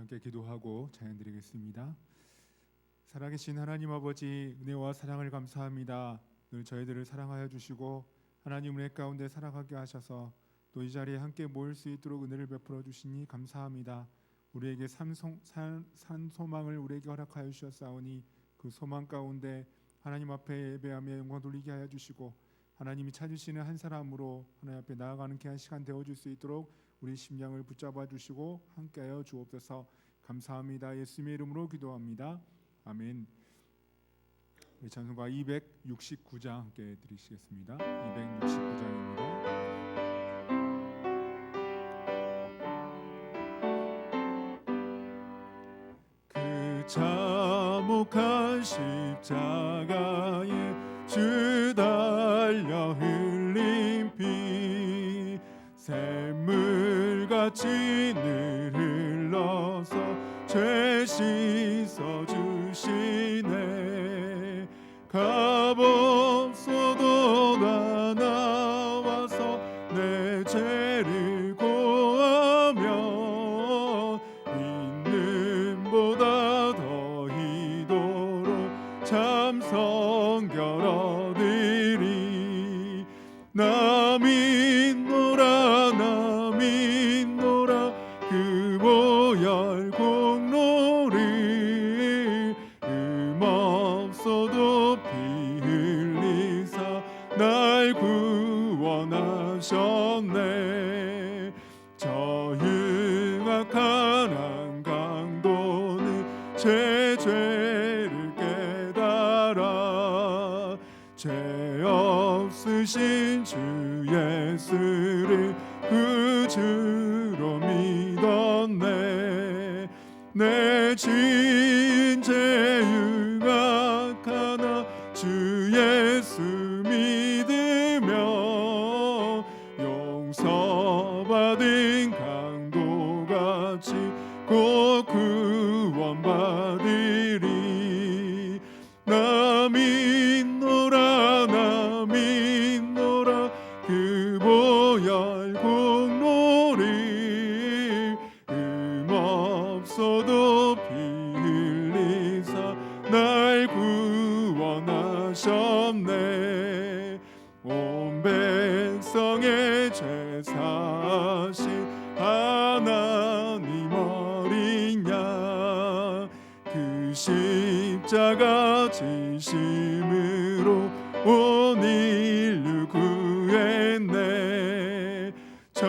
함께 기도하고 찬양드리겠습니다. 살아계신 하나님 아버지, 은혜와 사랑을 감사합니다. 늘 저희들을 사랑하여 주시고 하나님 은혜 가운데 살아가게 하셔서 또 이 자리에 함께 모일 수 있도록 은혜를 베풀어 주시니 감사합니다. 우리에게 산 소망을 우리에게 허락하여 주셨사오니 그 소망 가운데 하나님 앞에 예배하며 영광 돌리게 하여 주시고 하나님이 찾으시는 한 사람으로 하나님 앞에 나아가는 귀한 시간 되어줄 수 있도록 우리 심령을 붙잡아 주시고 함께하여 주옵소서. 감사합니다. 예수님의 이름으로 기도합니다. 아멘. 우리 찬송가 269장 함께 드리시겠습니다. 269장입니다. 그 참혹한 십자가에 주 달려 흘린 피 샘물같이 늘 흘러서 죄 씻어주시네. 값없어도 다 나와서 내 죄를 고하며 있는보다 더히도록 참 성결 얻으리. 나 믿노라 나 믿노라 그 보혈 공로를 없어도 피 흘리사 날 구원하셨네. 저 흉악한 한강도는 제 죄를 깨달아 죄 없으신 주 예수를 구주로 믿었네. 내 죄인 죄 흉악하나 주 예수 믿으며 용서받은 강도같이 곧 구원받으리. 나 믿노라 나 믿노라 그 보혈 공로를 없어도 피 흘리사 날 구원하셨네. 온 백성의 죄 사신 하나님 어린 양 그 십자가 지심으로 온 인류 구했네. 저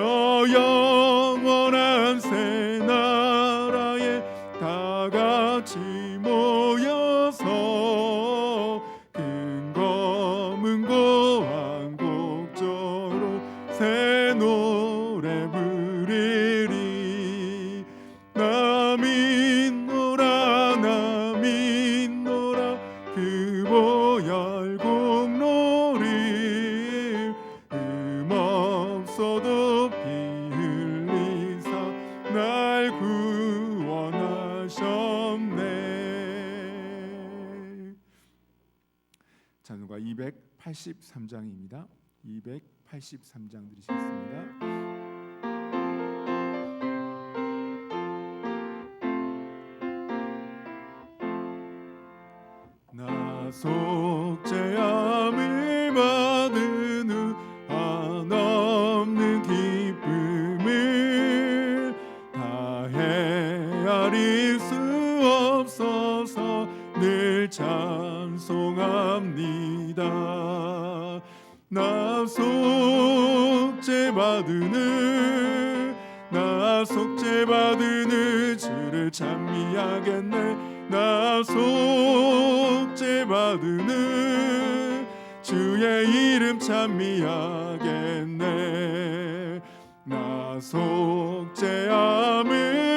영원한 새 나라에 다 같이 모여서 큰 검은 고한 곡조로 새 노래 부르리. 나 믿노라 나 믿노라 그 보혈 공로를 없어도 피 흘리사 날 구원하셨네. 찬송가 283장입니다. 283장 드리시겠습니다. 나 속죄함을 받은 후 한없는 기쁨을 다 헤아릴 수 없어서 늘 찬송합니다. 나 속죄받은 후 나 속죄받은 후 주를 찬미하겠네. 나 속죄받은 후 주의 이름 찬미하겠네. 나 속죄함을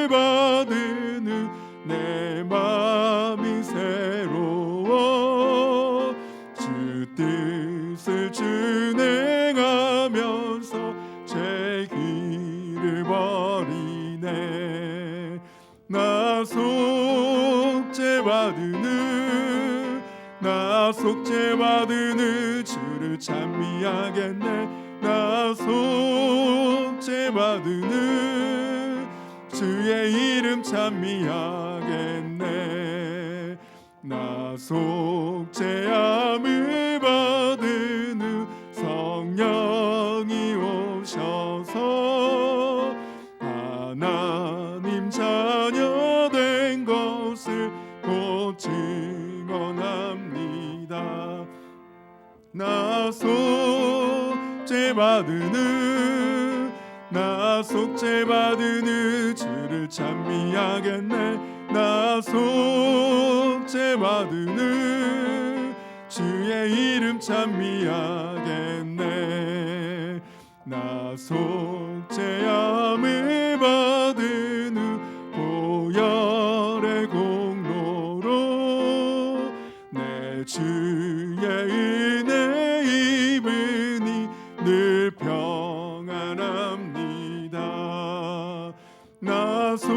받은 후 내 맘이 새로워 주 뜻을 준행하면서 죄 길을 버리네. 나 속죄받은 후 나 속죄받은 후 주를 찬미하겠네. 나 속죄받은 후 주의 이름 찬미하겠네. 나 속죄함을 받은 후 성령이 오셔서 하나님 자녀 된 것을 곧 증언합니다. 나 속죄받은 후 나 속죄받은 후 주를 찬미하겠네. 나 속죄받은 후 주의 이름 찬미하겠네. 나 속죄함을 받은 후 보혈의 공로로 내 주의 은혜 입으니 늘 평안합니다. 나 속죄받은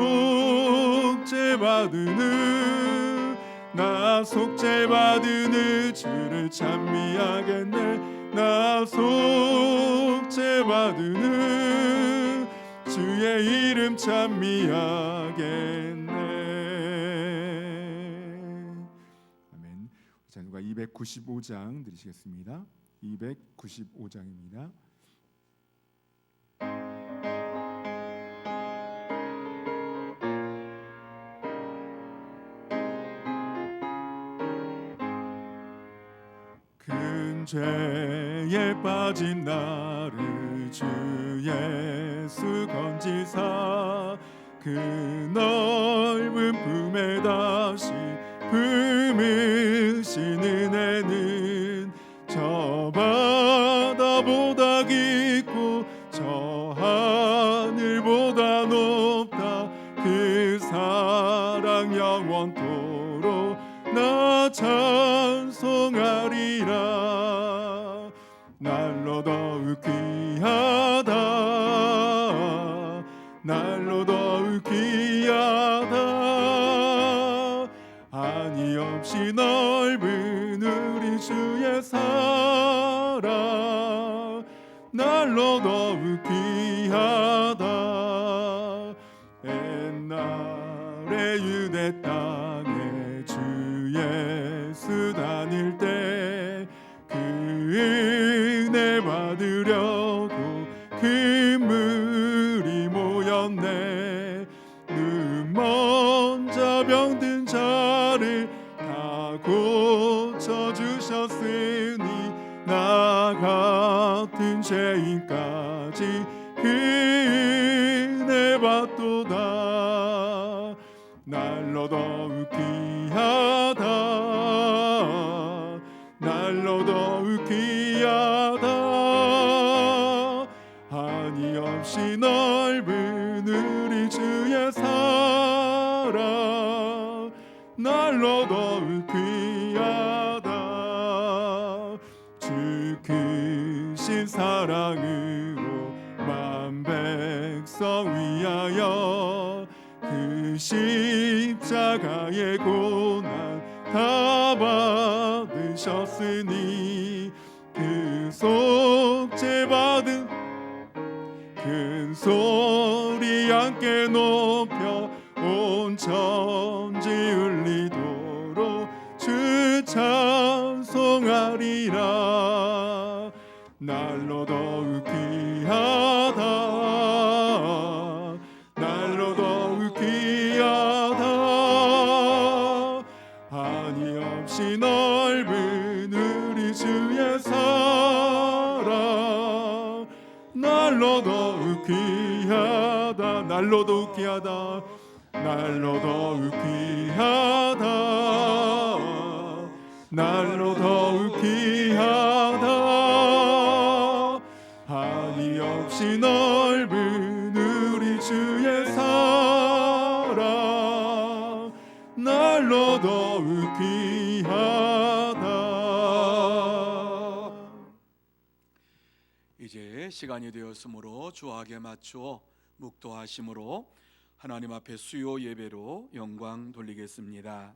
후 나 속죄받은 후 주를 찬미하겠네. 나 속죄받은 후 주의 이름 찬미하겠네. 아멘. 자, 누가 295장 드리시겠습니다. 295장입니다. 큰 죄에 빠진 나를 주 예수 건지사 그 넓은 품에 다시 품으신 은혜는 저 바다보다 깊고 저 하늘보다 높다. 그 사랑 영원토록 나 찬송하리라. 날로 더욱 귀하다. 날로 더욱 귀하다. 한이 없이 넓은 우리 주의 사랑 날로 더욱 귀하다. 옛날에 유대 땅에 주 예수 다닐 때 그 은혜 받으려고 그물이 모였네. 눈 먼저 병든 자를 다 고쳐주셨으니 나 같은 죄인까지 그 은혜 받도다. 날로 더욱 귀하다. 날로 더욱 귀하다. 한이 없이 넓은 우리 주의 사랑 날로 더욱 귀하다. 주 크신 사랑으로 만 백성 위하여 그 십자가의 고난 다 받으셨으니 그 속죄받은 큰 소리 함께 높여 온 천지 울리도록 주 찬송하리라. 날로 더욱 귀하다. 날로 더욱 귀하다. 한이 없이 넓은 우리 주의 사랑 날로 더욱 귀하다. 날로 더욱 귀하다. 날로 더욱 귀하다. 날로 더욱 귀하다. 한이 없이 넓은 우리 주의 사랑 날로 더욱 귀하다. 이제 시간이 되었으므로 주하게 맞추어 묵도하심으로 하나님 앞에 수요 예배로 영광 돌리겠습니다.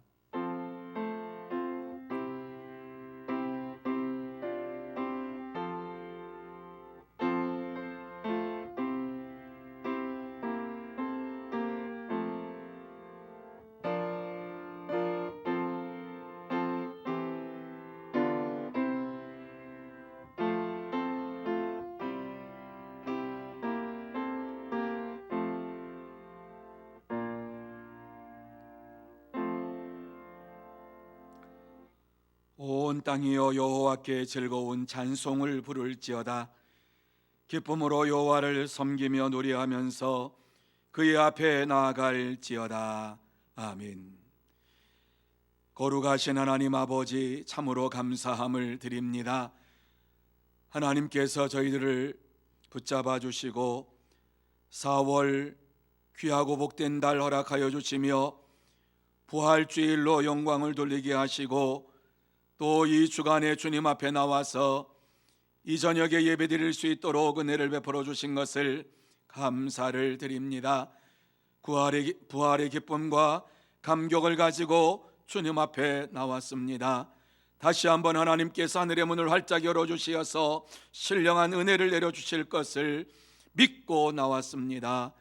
온 땅이여 여호와께 즐거운 찬송을 부를지어다. 기쁨으로 여호와를 섬기며 노래하면서 그의 앞에 나아갈지어다. 아멘. 거룩하신 하나님 아버지, 참으로 감사함을 드립니다. 하나님께서 저희들을 붙잡아 주시고 4월 귀하고 복된 달 허락하여 주시며 부활주일로 영광을 돌리게 하시고 또 이 주간에 주님 앞에 나와서 이 저녁에 예배드릴 수 있도록 은혜를 베풀어 주신 것을 감사를 드립니다. 부활의 기쁨과 감격을 가지고 주님 앞에 나왔습니다. 다시 한번 하나님께서 하늘의 문을 활짝 열어주시어서 신령한 은혜를 내려주실 것을 믿고 나왔습니다.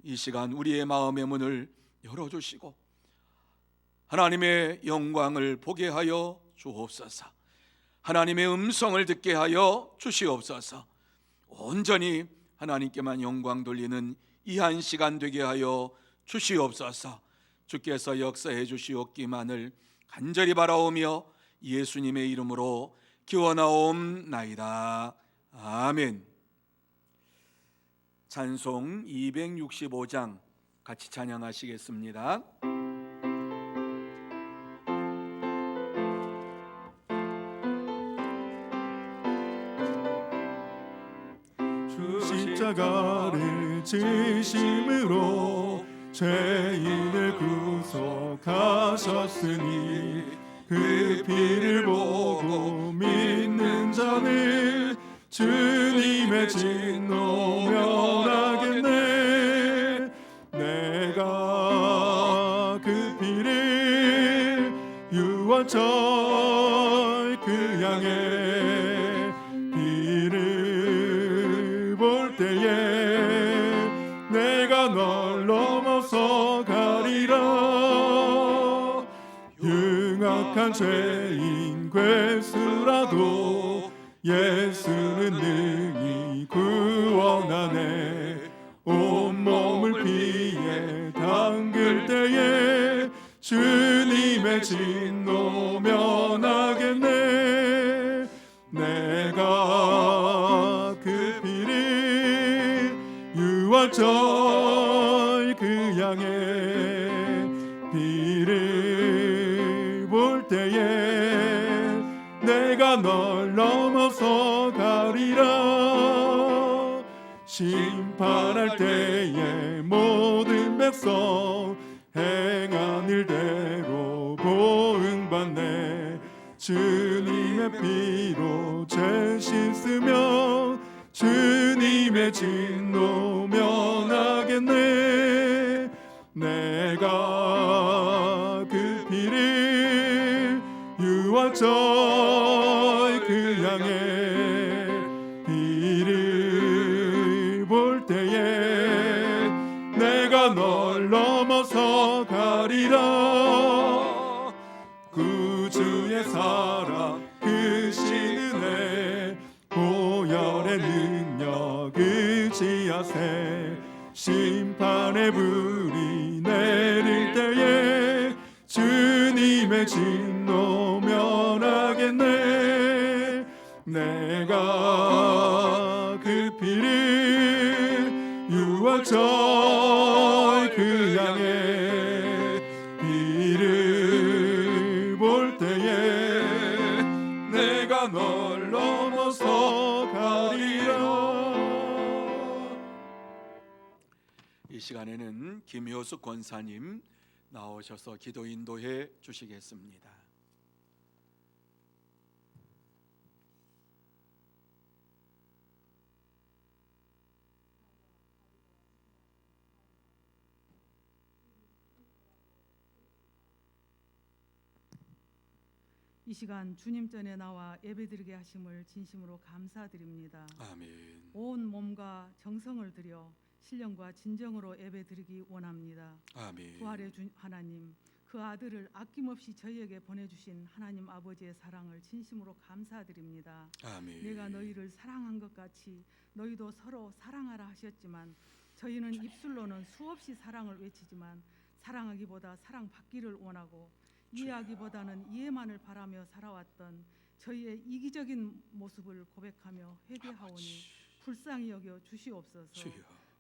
이 시간 우리의 마음의 문을 열어주시고 하나님의 영광을 보게 하여 주옵소서. 하나님의 음성을 듣게 하여 주시옵소서. 온전히 하나님께만 영광 돌리는 이 한 시간 되게 하여 주시옵소서. 주께서 역사해 주시옵기만을 간절히 바라오며 예수님의 이름으로 기원하옵나이다. 아멘. 찬송 265장 같이 찬양하시겠습니다. 십자가를 지심으로 죄인을 구속하셨으니 그 피를 보고 믿는 자는 주님의 진노 면하겠네. 내가 그 피를 유월절 그 양의 피를 볼 때에 내가 널 넘어서 가리라. 흉악한 죄인 괴수라도 예수는 능히 구원하네. 온몸을 피에 담글 때에 주님의 진노 면하겠네. 내가 그 피를 유월절 그 양의 피를 볼 때에 내가 널 넘어서 가리라. 심판할 때에 모든 백성 행한 일대로 보응받네. 주님의 피로 죄 씻으며 주님의 진노 면하겠네. 내가 그 피를 유월절 그 양의 피를 볼 때에 내가 널 넘어서 가리라. 구주의 사랑 크신 은혜 보혈의 능력 의지하세. 심판의 불이 내릴 때에 주님의 진노 면하겠네. 내가 그 피를 유월절 그 양의 피를 볼 때에 내가 널 넘어서 가리라. 이 시간에는 김효숙 권사님 나오셔서 기도 인도해 주시겠습니다. 이 시간 주님 전에 나와 예배드리게 하심을 진심으로 감사드립니다. 아멘. 온 몸과 정성을 들여 신령과 진정으로 예배드리기 원합니다. 아멘. 부활의 주 하나님, 그 아들을 아낌없이 저희에게 보내주신 하나님 아버지의 사랑을 진심으로 감사드립니다. 아멘. 내가 너희를 사랑한 것 같이 너희도 서로 사랑하라 하셨지만 저희는 입술로는 수없이 사랑을 외치지만 사랑하기보다 사랑받기를 원하고 이해하기보다는 이해만을 바라며 살아왔던 저희의 이기적인 모습을 고백하며 회개하오니 아버지 불쌍히 여겨 주시옵소서. 주여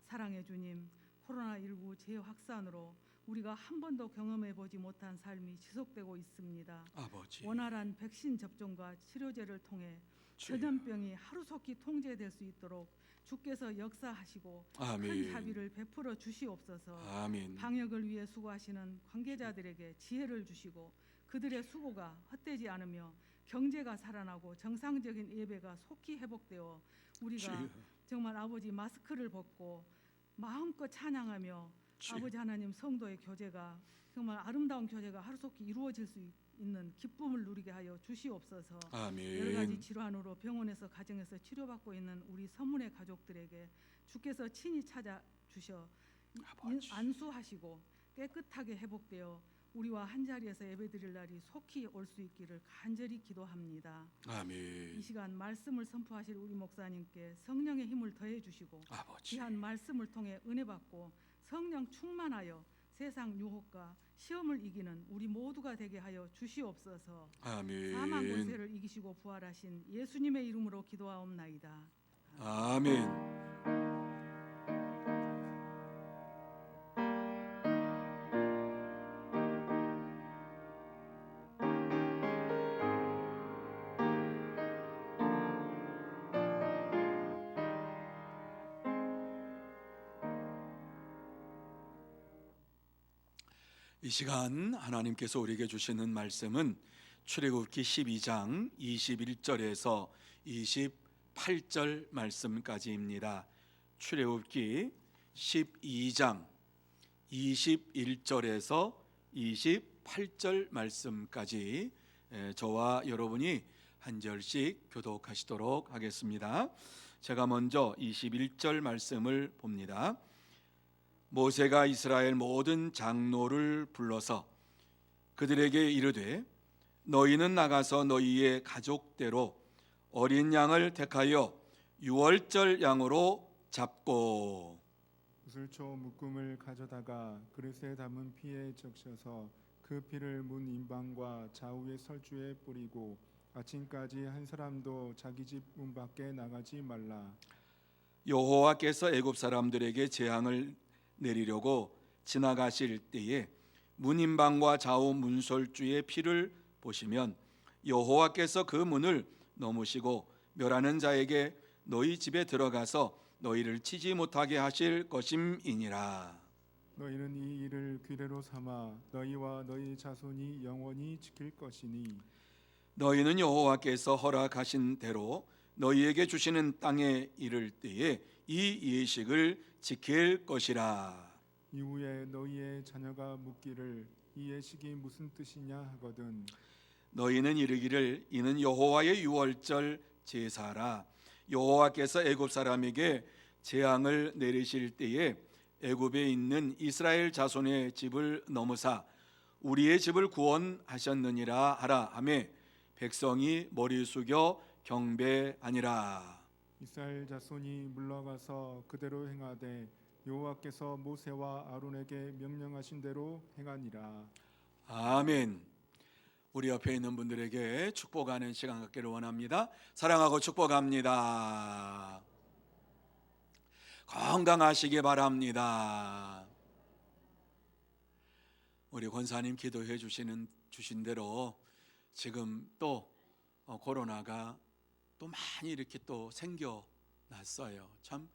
사랑의 주님, 코로나19 재확산으로 우리가 한 번도 경험해 보지 못한 삶이 지속되고 있습니다. 아버지 원활한 백신 접종과 치료제를 통해 주여. 전염병이 하루속히 통제될 수 있도록 주께서 역사하시고 큰 아멘 자비를 베풀어 주시옵소서. 아멘 방역을 위해 수고하시는 관계자들에게 지혜를 주시고 그들의 수고가 헛되지 않으며 경제가 살아나고 정상적인 예배가 속히 회복되어 우리가 주여 정말 아버지 마스크를 벗고 마음껏 찬양하며 주여. 아버지 하나님 성도의 교제가 정말 아름다운 교제가 하루속히 이루어질 수 있는 기쁨을 누리게 하여 주시옵소서. 여러 가지 아멘 질환으로 병원에서 가정에서 치료받고 있는 우리 서문의 가족들에게 주께서 친히 찾아주셔 아버지. 안수하시고 깨끗하게 회복되어 우리와 한자리에서 예배드릴 날이 속히 올 수 있기를 간절히 기도합니다. 이 아멘 시간 말씀을 선포하실 우리 목사님께 성령의 힘을 더해 주시고 아버지 귀한 말씀을 통해 은혜 받고 성령 충만하여 세상 유혹과 시험을 이기는 우리 모두가 되게 하여 주시옵소서. 아멘 사망 권세를 이기시고 부활하신 예수님의 이름으로 기도하옵나이다. 아멘. 이 시간 하나님께서 우리에게 주시는 말씀은 출애굽기 12장 21절에서 28절 말씀까지입니다. 출애굽기 12장 21절에서 28절 말씀까지 저와 여러분이 한 절씩 교독하시도록 하겠습니다. 제가 먼저 21절 말씀을 봅니다. 모세가 이스라엘 모든 장로를 불러서 그들에게 이르되 너희는 나가서 너희의 가족대로 어린 양을 택하여 유월절 양으로 잡고 구슬초 묶음을 가져다가 그릇에 담은 피에 적셔서 그 피를 문 인방과 좌우의 설주에 뿌리고 아침까지 한 사람도 자기 집 문 밖에 나가지 말라. 여호와께서 애굽 사람들에게 재앙을 내리려고 지나가실 때에 문인방과 좌우 문설주의 피를 보시면 여호와께서 그 문을 넘으시고 멸하는 자에게 너희 집에 들어가서 너희를 치지 못하게 하실 것임이니라. 너희는 이 일을 규례로 삼아 너희와 너희 자손이 영원히 지킬 것이니 너희는 여호와께서 허락하신 대로 너희에게 주시는 땅에 이를 때에 이 예식을 지킬 것이라. 이후에 너희의 자녀가 묻기를 이 예식이 무슨 뜻이냐 하거든 너희는 이르기를 이는 여호와의 유월절 제사라. 여호와께서 애굽 사람에게 재앙을 내리실 때에 애굽에 있는 이스라엘 자손의 집을 넘으사 우리의 집을 구원하셨느니라 하라 하매 백성이 머리 숙여 경배하니라. 이스라엘 자손이 물러가서 그대로 행하되 여호와께서 모세와 아론에게 명령하신 대로 행하니라. 아멘. 우리 옆에 있는 분들에게 축복하는 시간 갖기를 원합니다. 사랑하고 축복합니다. 건강하시기 바랍니다. 우리 권사님 기도해 주신 대로 지금 또 코로나가 또 많이 이렇게 또 생겨났어요. 참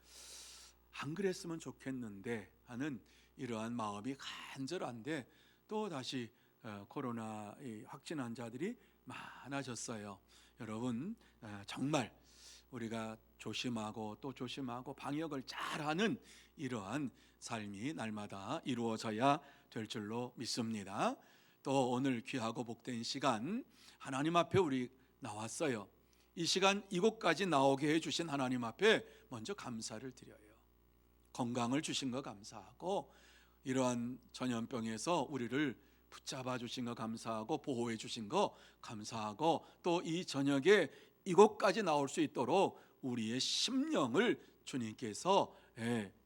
안 그랬으면 좋겠는데 하는 이러한 마음이 간절한데 또 다시 코로나 확진 환자들이 많아졌어요. 여러분 정말 우리가 조심하고 또 조심하고 방역을 잘하는 이러한 삶이 날마다 이루어져야 될 줄로 믿습니다. 또 오늘 귀하고 복된 시간 하나님 앞에 우리 나왔어요. 이 시간 이곳까지 나오게 해주신 하나님 앞에 먼저 감사를 드려요. 건강을 주신 거 감사하고 이러한 전염병에서 우리를 붙잡아 주신 거 감사하고 보호해 주신 거 감사하고 또 이 저녁에 이곳까지 나올 수 있도록 우리의 심령을 주님께서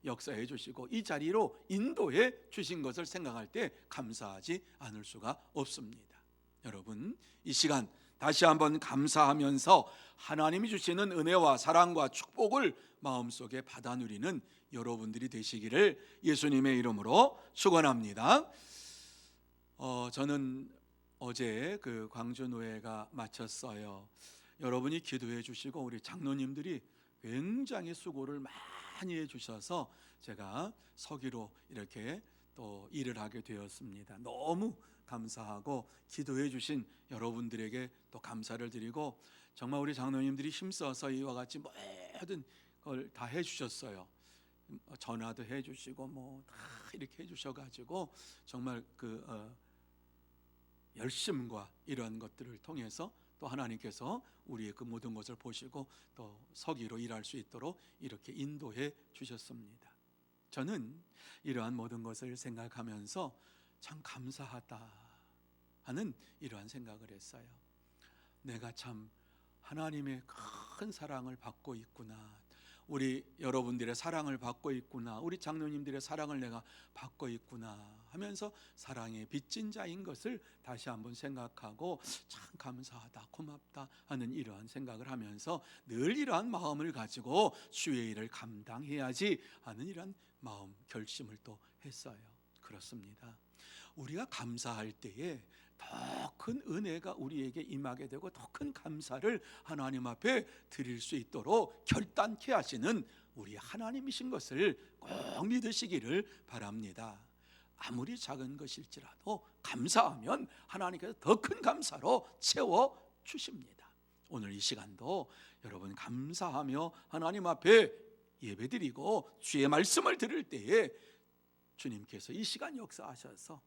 역사해 주시고 이 자리로 인도해 주신 것을 생각할 때 감사하지 않을 수가 없습니다. 여러분, 이 시간 다시 한번 감사하면서 하나님이 주시는 은혜와 사랑과 축복을 마음속에 받아 누리는 여러분들이 되시기를 예수님의 이름으로 축원합니다. 저는 어제 그 광주노회가 마쳤어요. 여러분이 기도해 주시고 우리 장로님들이 굉장히 수고를 많이 해주셔서 제가 서기로 이렇게 또 일을 하게 되었습니다. 너무 감사하고 기도해 주신 여러분들에게 또 감사를 드리고, 정말 우리 장로님들이 힘써서 이와 같이 모든 걸 다 해주셨어요. 전화도 해주시고 뭐 다 이렇게 해주셔가지고 정말 그 열심과 이러한 것들을 통해서 또 하나님께서 우리의 그 모든 것을 보시고 또 서기로 일할 수 있도록 이렇게 인도해 주셨습니다. 저는 이러한 모든 것을 생각하면서 참 감사하다 하는 이러한 생각을 했어요. 내가 참 하나님의 큰 사랑을 받고 있구나, 우리 여러분들의 사랑을 받고 있구나, 우리 장로님들의 사랑을 내가 받고 있구나 하면서 사랑의 빚진 자인 것을 다시 한번 생각하고 참 감사하다, 고맙다 하는 이러한 생각을 하면서 늘 이러한 마음을 가지고 주의 일을 감당해야지 하는 이러한 마음 결심을 또 했어요. 그렇습니다. 우리가 감사할 때에 더 큰 은혜가 우리에게 임하게 되고 더 큰 감사를 하나님 앞에 드릴 수 있도록 결단케 하시는 우리 하나님이신 것을 꼭 믿으시기를 바랍니다. 아무리 작은 것일지라도 감사하면 하나님께서 더 큰 감사로 채워 주십니다. 오늘 이 시간도 여러분 감사하며 하나님 앞에 예배드리고 주의 말씀을 들을 때에 주님께서 이 시간 역사하셔서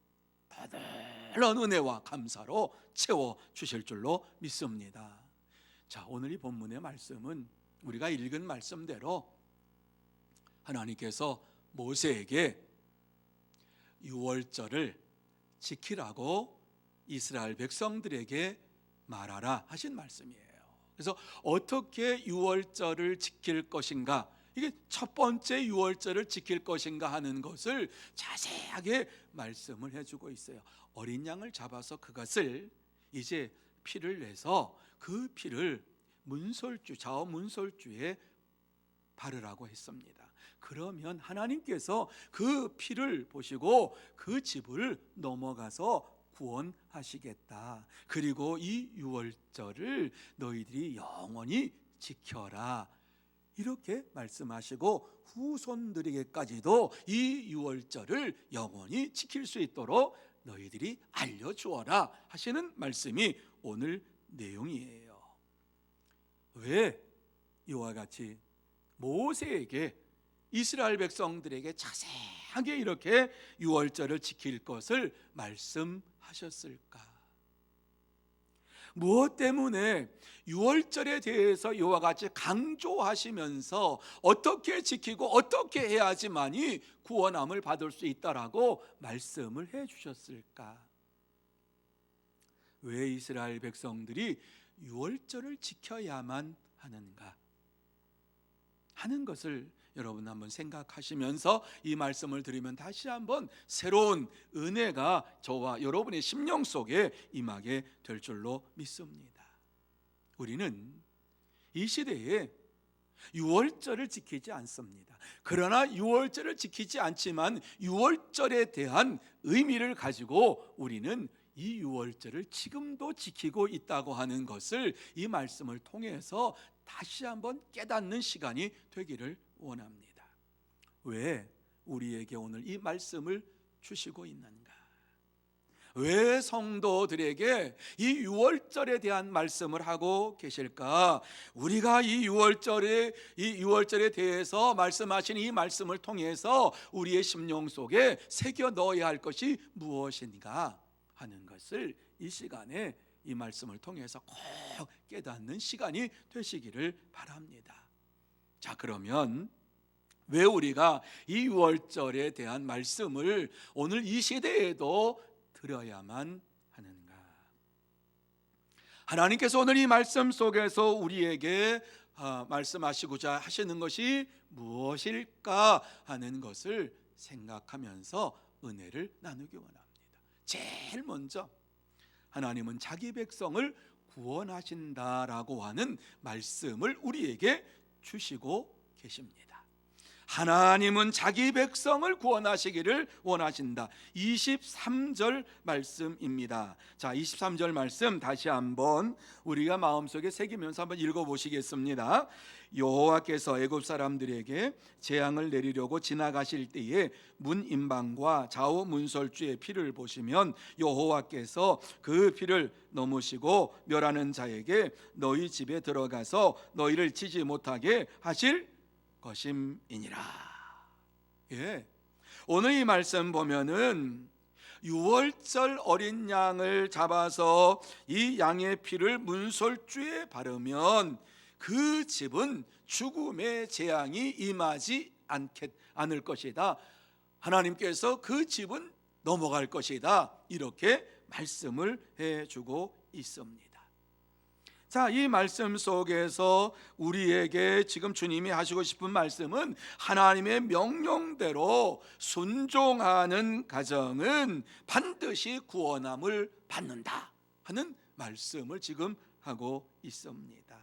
더들은 은혜와 감사로 채워 주실 줄로 믿습니다. 자, 오늘 이 본문의 말씀은 우리가 읽은 말씀대로 하나님께서 모세에게 유월절을 지키라고 이스라엘 백성들에게 말하라 하신 말씀이에요. 그래서 어떻게 유월절을 지킬 것인가, 이게 첫 번째 유월절을 지킬 것인가 하는 것을 자세하게 말씀을 해주고 있어요. 어린 양을 잡아서 그것을 이제 피를 내서 그 피를 문설주, 좌우 문설주에 바르라고 했습니다. 그러면 하나님께서 그 피를 보시고 그 집을 넘어가서 구원하시겠다. 그리고 이 유월절을 너희들이 영원히 지켜라, 이렇게 말씀하시고 후손들에게까지도 이 유월절을 영원히 지킬 수 있도록 너희들이 알려주어라 하시는 말씀이 오늘 내용이에요. 왜 이와 같이 모세에게 이스라엘 백성들에게 자세하게 이렇게 유월절을 지킬 것을 말씀하셨을까? 무엇 때문에 유월절에 대해서 이와 같이 강조하시면서 어떻게 지키고 어떻게 해야지만이 구원함을 받을 수 있다라고 말씀을 해 주셨을까? 왜 이스라엘 백성들이 유월절을 지켜야만 하는가 하는 것을 여러분 한번 생각하시면서 이 말씀을 들으면 다시 한번 새로운 은혜가 저와 여러분의 심령 속에 임하게 될 줄로 믿습니다. 우리는 이 시대에 유월절을 지키지 않습니다. 그러나 유월절을 지키지 않지만 유월절에 대한 의미를 가지고 우리는 이 유월절을 지금도 지키고 있다고 하는 것을 이 말씀을 통해서 다시 한번 깨닫는 시간이 되기를 원합니다. 왜 우리에게 오늘 이 말씀을 주시고 있는가? 왜 성도들에게 이 유월절에 대한 말씀을 하고 계실까? 우리가 이 유월절에 대해서 말씀하신 이 말씀을 통해서 우리의 심령 속에 새겨 넣어야 할 것이 무엇인가 하는 것을 이 시간에 이 말씀을 통해서 꼭 깨닫는 시간이 되시기를 바랍니다. 자, 그러면 왜 우리가 이 유월절에 대한 말씀을 오늘 이 시대에도 들어야만 하는가? 하나님께서 오늘 이 말씀 속에서 우리에게 말씀하시고자 하시는 것이 무엇일까 하는 것을 생각하면서 은혜를 나누기 원합니다. 제일 먼저 하나님은 자기 백성을 구원하신다라고 하는 말씀을 우리에게 주시고 계십니다. 하나님은 자기 백성을 구원하시기를 원하신다. 23절 말씀입니다. 자, 23절 말씀 다시 한번 우리가 마음속에 새기면서 한번 읽어보시겠습니다. 여호와께서 애굽 사람들에게 재앙을 내리려고 지나가실 때에 문임방과 좌우 문설주의 피를 보시면 여호와께서 그 피를 넘으시고 멸하는 자에게 너희 집에 들어가서 너희를 치지 못하게 하실 것임이니라. 예. 오늘 이 말씀 보면은 유월절 어린 양을 잡아서 이 양의 피를 문설주에 바르면 그 집은 죽음의 재앙이 임하지 않을 것이다. 하나님께서 그 집은 넘어갈 것이다. 이렇게 말씀을 해주고 있습니다. 자, 이 말씀 속에서 우리에게 지금 주님이 하시고 싶은 말씀은 하나님의 명령대로 순종하는 가정은 반드시 구원함을 받는다 하는 말씀을 지금 하고 있습니다.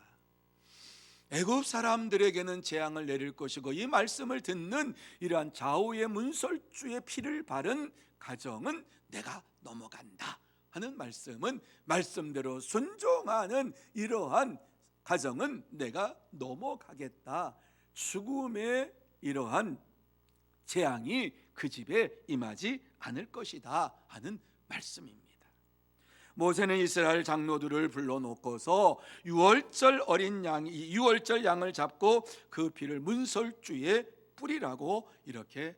애굽 사람들에게는 재앙을 내릴 것이고 이 말씀을 듣는 이러한 좌우의 문설주의 피를 바른 가정은 내가 넘어간다 하는 말씀은 말씀대로 순종하는 이러한 가정은 내가 넘어가겠다. 죽음의 이러한 재앙이 그 집에 임하지 않을 것이다 하는 말씀입니다. 모세는 이스라엘 장로들을 불러놓고서 유월절 어린 유월절 양을 잡고 그 피를 문설주에 뿌리라고 이렇게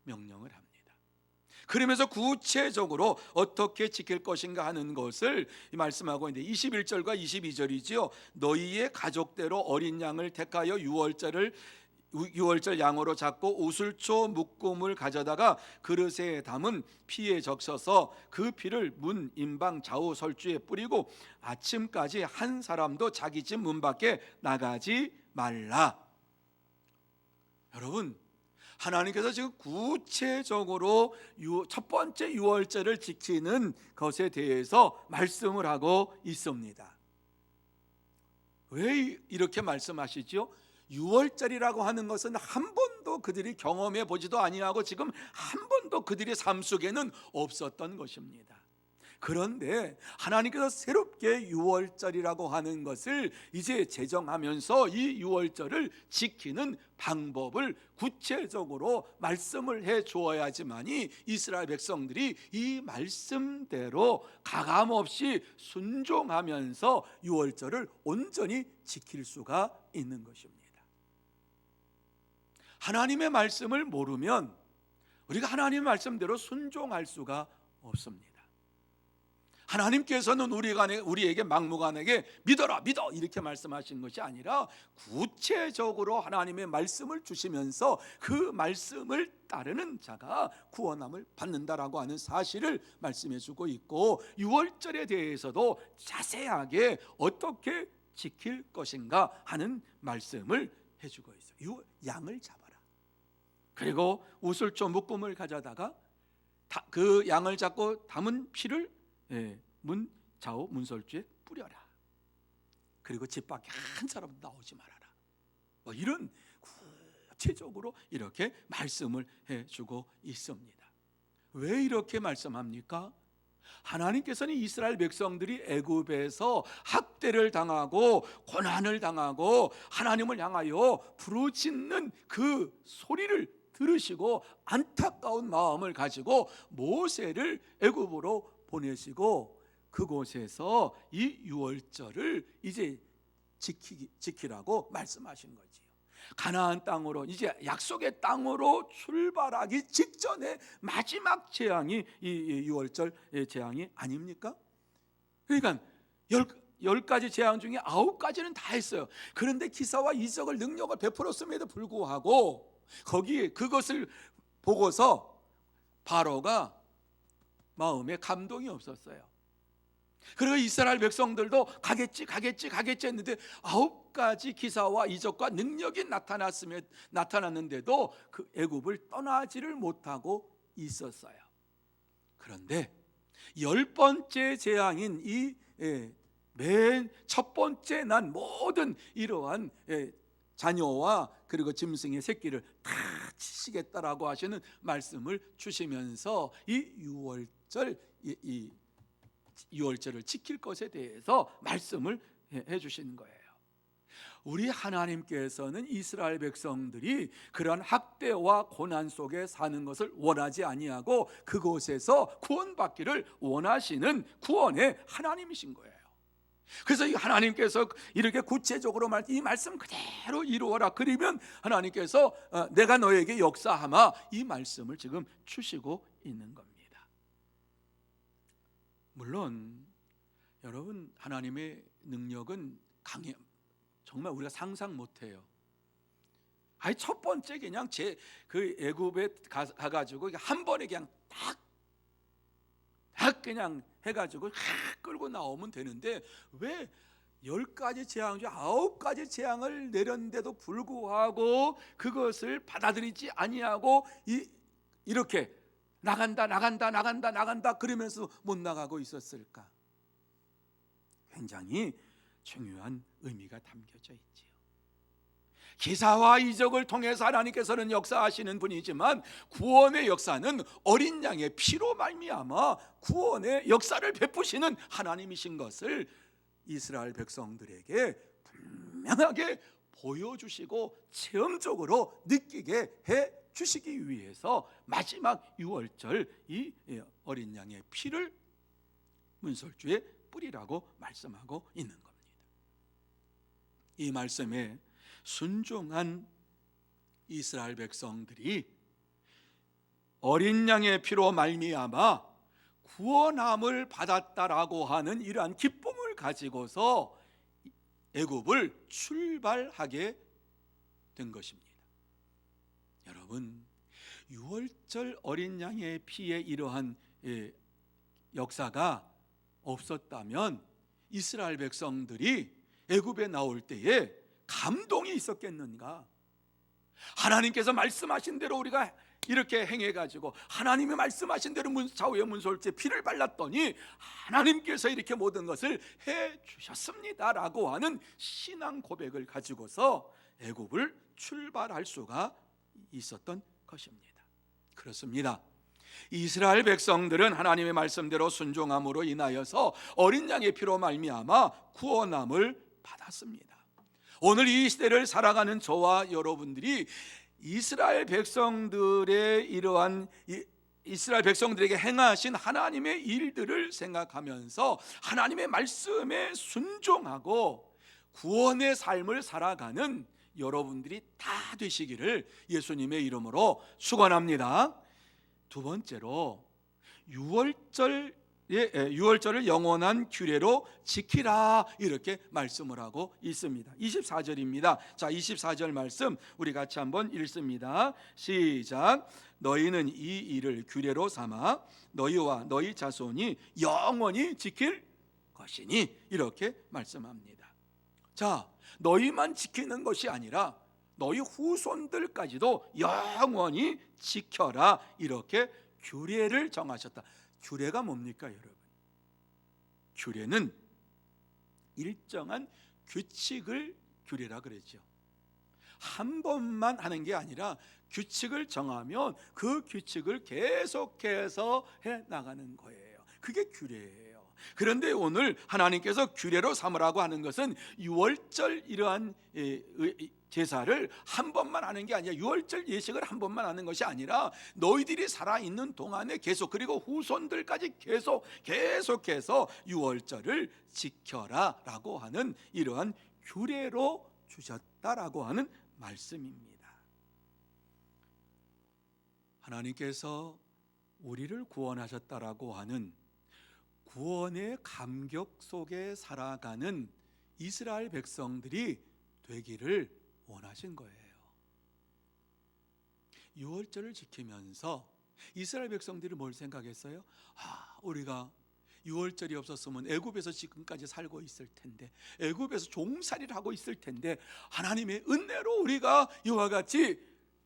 명령을 합니다. 그러면서 구체적으로 어떻게 지킬 것인가 하는 것을 말씀하고 있는데 21절과 22절이지요. 너희의 가족대로 어린 양을 택하여 유월절 양으로 잡고 우슬초 묶음을 가져다가 그릇에 담은 피에 적셔서 그 피를 문 임방 좌우 설주에 뿌리고 아침까지 한 사람도 자기 집 문 밖에 나가지 말라. 여러분, 하나님께서 지금 구체적으로 첫 번째 유월절을 지키는 것에 대해서 말씀을 하고 있습니다. 왜 이렇게 말씀하시죠? 유월절이라고 하는 것은 한 번도 그들이 경험해 보지도 아니하고 지금 한 번도 그들의 삶 속에는 없었던 것입니다. 그런데 하나님께서 새롭게 유월절이라고 하는 것을 이제 제정하면서 이 유월절을 지키는 방법을 구체적으로 말씀을 해 주어야지만이 이스라엘 백성들이 이 말씀대로 가감없이 순종하면서 유월절을 온전히 지킬 수가 있는 것입니다. 하나님의 말씀을 모르면 우리가 하나님의 말씀대로 순종할 수가 없습니다. 하나님께서는 우리에게 막무가내게 믿어라 믿어 이렇게 말씀하시는 것이 아니라 구체적으로 하나님의 말씀을 주시면서 그 말씀을 따르는 자가 구원함을 받는다라고 하는 사실을 말씀해 주고 있고 유월절에 대해서도 자세하게 어떻게 지킬 것인가 하는 말씀을 해주고 있어요. 양을 잡아라. 그리고 우슬초 묶음을 가져다가 그 양을 잡고 담은 피를 문 좌우 문설주에 뿌려라. 그리고 집 밖에 한 사람도 나오지 말아라. 뭐 이런 구체적으로 이렇게 말씀을 해주고 있습니다. 왜 이렇게 말씀합니까? 하나님께서는 이스라엘 백성들이 애굽에서 학대를 당하고 고난을 당하고 하나님을 향하여 부르짖는 그 소리를 들으시고 안타까운 마음을 가지고 모세를 애굽으로 보내시고 그곳에서 이 유월절을 이제 지키라고 말씀하신 거지요. 가나안 땅으로 이제 약속의 땅으로 출발하기 직전에 마지막 재앙이 이 유월절 재앙이 아닙니까? 그러니까 10가지 재앙 중에 9가지는 다 했어요. 그런데 기사와 이적을 능력을 베풀었음에도 불구하고 거기에 그것을 보고서 바로가 마음에 감동이 없었어요. 그리고 이스라엘 백성들도 가겠지 했는데 9가지 기사와 이적과 능력이 나타났는데도 그 애굽을 떠나지를 못하고 있었어요. 그런데 10번째 재앙인 이 맨 첫 번째 난 모든 이러한 자녀와 그리고 짐승의 새끼를 다 치시겠다라고 하시는 말씀을 주시면서 이 유월절을 지킬 것에 대해서 말씀을 해 주시는 거예요. 우리 하나님께서는 이스라엘 백성들이 그러한 학대와 고난 속에 사는 것을 원하지 아니하고 그곳에서 구원받기를 원하시는 구원의 하나님이신 거예요. 그래서 이 하나님께서 이렇게 구체적으로 이 말씀 그대로 이루어라 그러면 하나님께서 내가 너에게 역사하마 이 말씀을 지금 주시고 있는 겁니다. 물론 여러분, 하나님의 능력은 강해, 정말 우리가 상상 못해요. 아니 첫 번째 그냥 그 애굽에 가가지고 한 번에 그냥 딱 그냥 해가지고 끌고 나오면 되는데 왜 10가지 재앙 중 9가지 재앙을 내렸는데도 불구하고 그것을 받아들이지 아니하고 이렇게 나간다 그러면서 못 나가고 있었을까? 굉장히 중요한 의미가 담겨져 있지요. 기사와 이적을 통해서 하나님께서는 역사하시는 분이지만 구원의 역사는 어린 양의 피로 말미암아 구원의 역사를 베푸시는 하나님이신 것을 이스라엘 백성들에게 분명하게 보여주시고 체험적으로 느끼게 해 주시기 위해서 마지막 유월절 이 어린 양의 피를 문설주에 뿌리라고 말씀하고 있는 겁니다. 이 말씀에 순종한 이스라엘 백성들이 어린 양의 피로 말미암아 구원함을 받았다라고 하는 이러한 기쁨을 가지고서 애굽을 출발하게 된 것입니다. 여러분, 유월절 어린 양의 피의 이러한 역사가 없었다면 이스라엘 백성들이 애굽에 나올 때에 감동이 있었겠는가? 하나님께서 말씀하신 대로 우리가 이렇게 행해가지고 하나님이 말씀하신 대로 좌우의 문설주에 피를 발랐더니 하나님께서 이렇게 모든 것을 해주셨습니다라고 하는 신앙 고백을 가지고서 애굽을 출발할 수가 있었던 것입니다. 그렇습니다. 이스라엘 백성들은 하나님의 말씀대로 순종함으로 인하여서 어린 양의 피로 말미암아 구원함을 받았습니다. 오늘 이 시대를 살아가는 저와 여러분들이 이스라엘 백성들에게 행하신 하나님의 일들을 생각하면서 하나님의 말씀에 순종하고 구원의 삶을 살아가는 여러분들이 다 되시기를 예수님의 이름으로 축원합니다. 두 번째로 유월절을 영원한 규례로 지키라 이렇게 말씀을 하고 있습니다. 24절입니다. 자, 24절 말씀 우리 같이 한번 읽습니다. 시작. 너희는 이 일을 규례로 삼아 너희와 너희 자손이 영원히 지킬 것이니 이렇게 말씀합니다. 자, 너희만 지키는 것이 아니라 너희 후손들까지도 영원히 지켜라 이렇게 규례를 정하셨다. 규례가 뭡니까, 여러분? 규례는 일정한 규칙을 규례라 그러죠. 한 번만 하는 게 아니라 규칙을 정하면 그 규칙을 계속해서 해 나가는 거예요. 그게 규례예요. 그런데 오늘 하나님께서 규례로 삼으라고 하는 것은 유월절 이러한 제사를 한 번만 하는 게 아니라 유월절 예식을 한 번만 하는 것이 아니라 너희들이 살아있는 동안에 계속 그리고 후손들까지 계속해서 유월절을 지켜라 라고 하는 이러한 규례로 주셨다라고 하는 말씀입니다. 하나님께서 우리를 구원하셨다라고 하는 구원의 감격 속에 살아가는 이스라엘 백성들이 되기를 원하신 거예요. 유월절을 지키면서 이스라엘 백성들이 뭘 생각했어요? 우리가 유월절이 없었으면 애굽에서 지금까지 살고 있을 텐데, 애굽에서 종살이를 하고 있을 텐데 하나님의 은혜로 우리가 이와 같이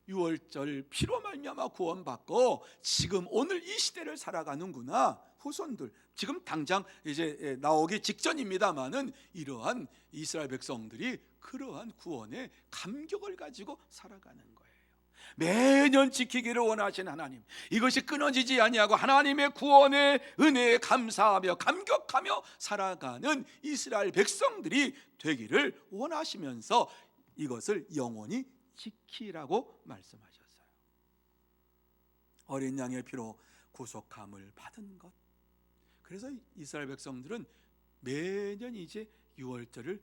유월절 피로 말미암아 구원받고 지금 오늘 이 시대를 살아가는구나. 후손들, 지금 당장 이제 나오기 직전입니다마는 이러한 이스라엘 백성들이 그러한 구원의 감격을 가지고 살아가는 거예요. 매년 지키기를 원하신 하나님, 이것이 끊어지지 아니하고 하나님의 구원의 은혜에 감사하며 감격하며 살아가는 이스라엘 백성들이 되기를 원하시면서 이것을 영원히 지키라고 말씀하셨어요. 어린 양의 피로 구속함을 받은 것. 그래서 이스라엘 백성들은 매년 이제 유월절을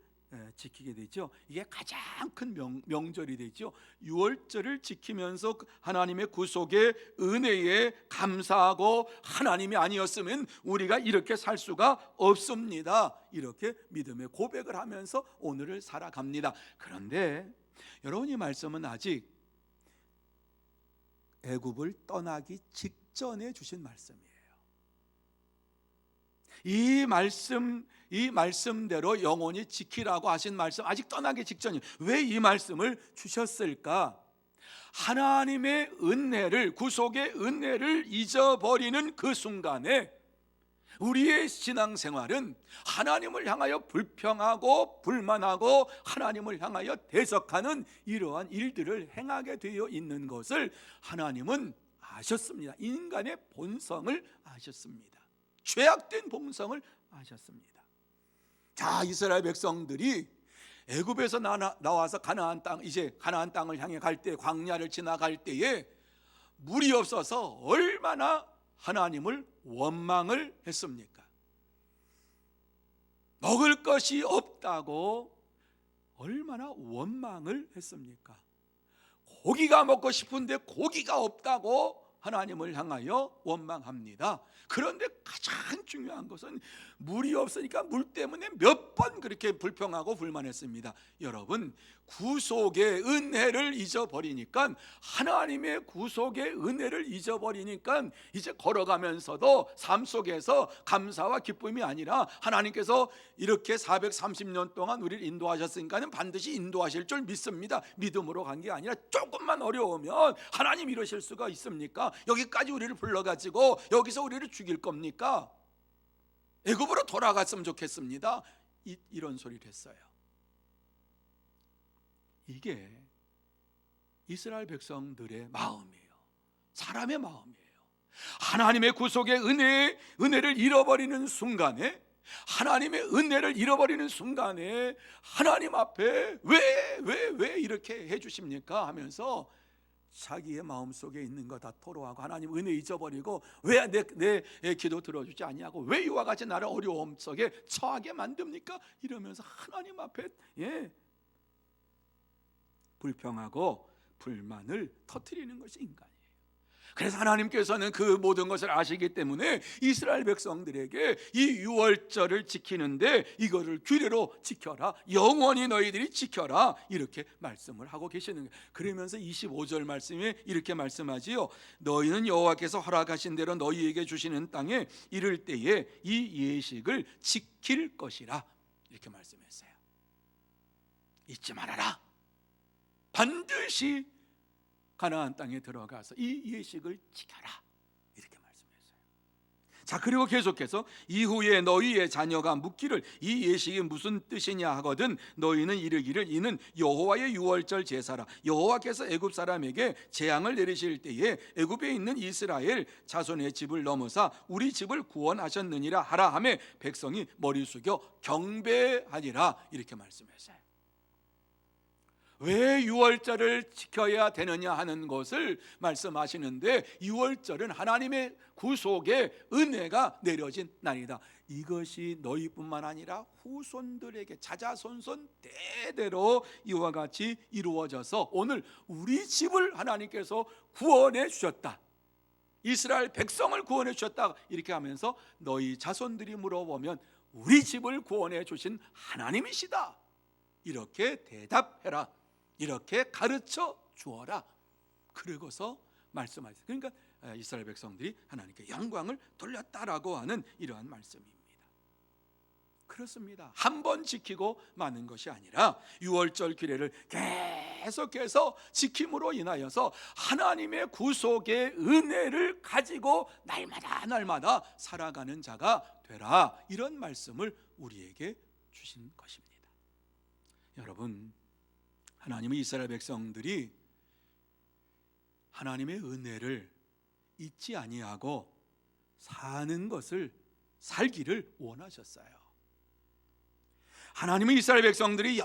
지키게 되죠. 이게 가장 큰 명절이 되죠. 유월절을 지키면서 하나님의 구속의 은혜에 감사하고 하나님이 아니었으면 우리가 이렇게 살 수가 없습니다. 이렇게 믿음의 고백을 하면서 오늘을 살아갑니다. 그런데 여러분, 이 말씀은 아직 애굽을 떠나기 직전에 주신 말씀이에요. 이 말씀대로 영원히 지키라고 하신 말씀, 아직 떠나기 직전이에요. 왜 이 말씀을 주셨을까? 하나님의 은혜를, 구속의 은혜를 잊어버리는 그 순간에 우리의 신앙생활은 하나님을 향하여 불평하고 불만하고 하나님을 향하여 대적하는 이러한 일들을 행하게 되어 있는 것을 하나님은 아셨습니다. 인간의 본성을 아셨습니다. 죄악된 본성을 아셨습니다. 자, 이스라엘 백성들이 애굽에서 나와서 가나안 땅, 이제 가나안 땅을 향해 갈 때, 광야를 지나갈 때에 물이 없어서 얼마나 하나님을 원망을 했습니까? 먹을 것이 없다고 얼마나 원망을 했습니까? 고기가 먹고 싶은데 고기가 없다고 하나님을 향하여 원망합니다. 그런데 가장 중요한 것은 물이 없으니까 물 때문에 몇 번 그렇게 불평하고 불만했습니다. 여러분, 구속의 은혜를 잊어버리니까, 하나님의 구속의 은혜를 잊어버리니까 이제 걸어가면서도 삶 속에서 감사와 기쁨이 아니라 하나님께서 이렇게 430년 동안 우리를 인도하셨으니까 반드시 인도하실 줄 믿습니다. 믿음으로 간 게 아니라 조금만 어려우면 하나님 이러실 수가 있습니까? 여기까지 우리를 불러가지고 여기서 우리를 죽일 겁니까? 애굽으로 돌아갔으면 좋겠습니다. 이런 소리를 했어요. 이게 이스라엘 백성들의 마음이에요. 사람의 마음이에요. 하나님의 구속의 은혜를 잃어버리는 순간에, 하나님의 은혜를 잃어버리는 순간에 하나님 앞에 왜 이렇게 해주십니까? 하면서 자기의 마음속에 있는 거 다 토로하고, 하나님 은혜 잊어버리고 왜 내 기도 들어주지 아니하고 왜 이와 같이 나를 어려움 속에 처하게 만듭니까? 이러면서 하나님 앞에 불평하고 불만을 터뜨리는 것이 인간이에요. 그래서 하나님께서는 그 모든 것을 아시기 때문에 이스라엘 백성들에게 이 유월절을 지키는데 이거를 규례로 지켜라, 영원히 너희들이 지켜라, 이렇게 말씀을 하고 계시는 거예요. 그러면서 25절 말씀에 이렇게 말씀하지요. 너희는 여호와께서 허락하신 대로 너희에게 주시는 땅에 이를 때에 이 예식을 지킬 것이라, 이렇게 말씀했어요. 잊지 말아라. 반드시 가나안 땅에 들어가서 이 예식을 지켜라, 이렇게 말씀했어요. 자, 그리고 계속해서 이후에 너희의 자녀가 묻기를 이 예식이 무슨 뜻이냐 하거든 너희는 이르기를 이는 여호와의 유월절 제사라. 여호와께서 애굽 사람에게 재앙을 내리실 때에 애굽에 있는 이스라엘 자손의 집을 넘어사 우리 집을 구원하셨느니라 하라 하매 백성이 머리 숙여 경배하니라, 이렇게 말씀했어요. 왜 유월절을 지켜야 되느냐 하는 것을 말씀하시는데, 유월절은 하나님의 구속의 은혜가 내려진 날이다. 이것이 너희뿐만 아니라 후손들에게 자자손손 대대로 이와 같이 이루어져서 오늘 우리 집을 하나님께서 구원해 주셨다, 이스라엘 백성을 구원해 주셨다, 이렇게 하면서 너희 자손들이 물어보면 우리 집을 구원해 주신 하나님이시다, 이렇게 대답해라, 이렇게 가르쳐 주어라. 그러고서 말씀하세요. 그러니까 이스라엘 백성들이 하나님께 영광을 돌렸다라고 하는 이러한 말씀입니다. 그렇습니다. 한 번 지키고 마는 것이 아니라 유월절 규례를 계속해서 지킴으로 인하여서 하나님의 구속의 은혜를 가지고 날마다 살아가는 자가 되라, 이런 말씀을 우리에게 주신 것입니다. 여러분, 하나님의 이스라엘 백성들이 하나님의 은혜를 잊지 아니하고 살기를 원하셨어요. 하나님의 이스라엘 백성들이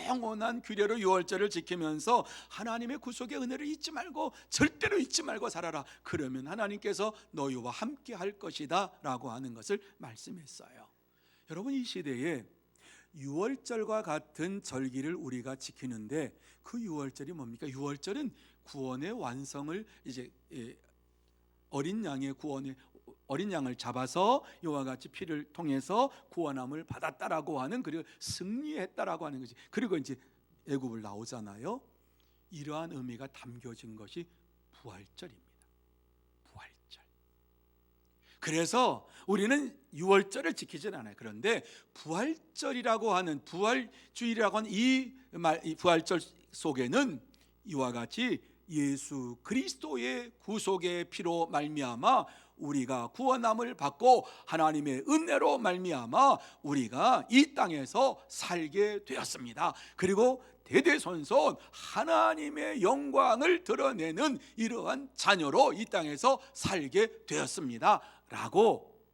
영원한 규례로 유월절을 지키면서 하나님의 구속의 은혜를 잊지 말고, 절대로 잊지 말고 살아라. 그러면 하나님께서 너희와 함께 할 것이다 라고 하는 것을 말씀했어요. 여러분, 이 시대에 유월절과 같은 절기를 우리가 지키는데 그 유월절이 뭡니까? 유월절은 구원의 완성을, 이제 어린 양을 잡아서 이와 같이 피를 통해서 구원함을 받았다라고 하는, 그리고 승리했다라고 하는 것이, 그리고 이제 애굽을 나오잖아요. 이러한 의미가 담겨진 것이 부활절입니다. 부활절. 그래서 우리는 유월절을 지키진 않아요. 그런데 부활절이라고 하는, 부활주일이라고 하는 이 부활절 속에는 이와 같이 예수 그리스도의 구속의 피로 말미암아 우리가 구원함을 받고 하나님의 은혜로 말미암아 우리가 이 땅에서 살게 되었습니다. 그리고 대대손손 하나님의 영광을 드러내는 이러한 자녀로 이 땅에서 살게 되었습니다 라고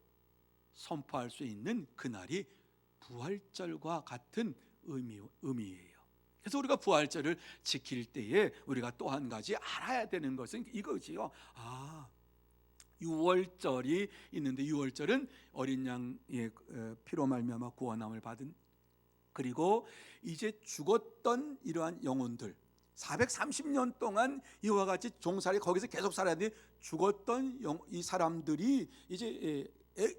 선포할 수 있는 그날이 부활절과 같은 의미예요. 그래서 우리가 부활절을 지킬 때에 우리가 또 한 가지 알아야 되는 것은 이거지요. 유월절이 있는데, 유월절은 어린 양의 피로 말미암아 구원함을 받은, 그리고 이제 죽었던 이러한 영혼들, 430년 동안 이와 같이 종살이 거기서 계속 살아야 돼. 죽었던 이 사람들이 이제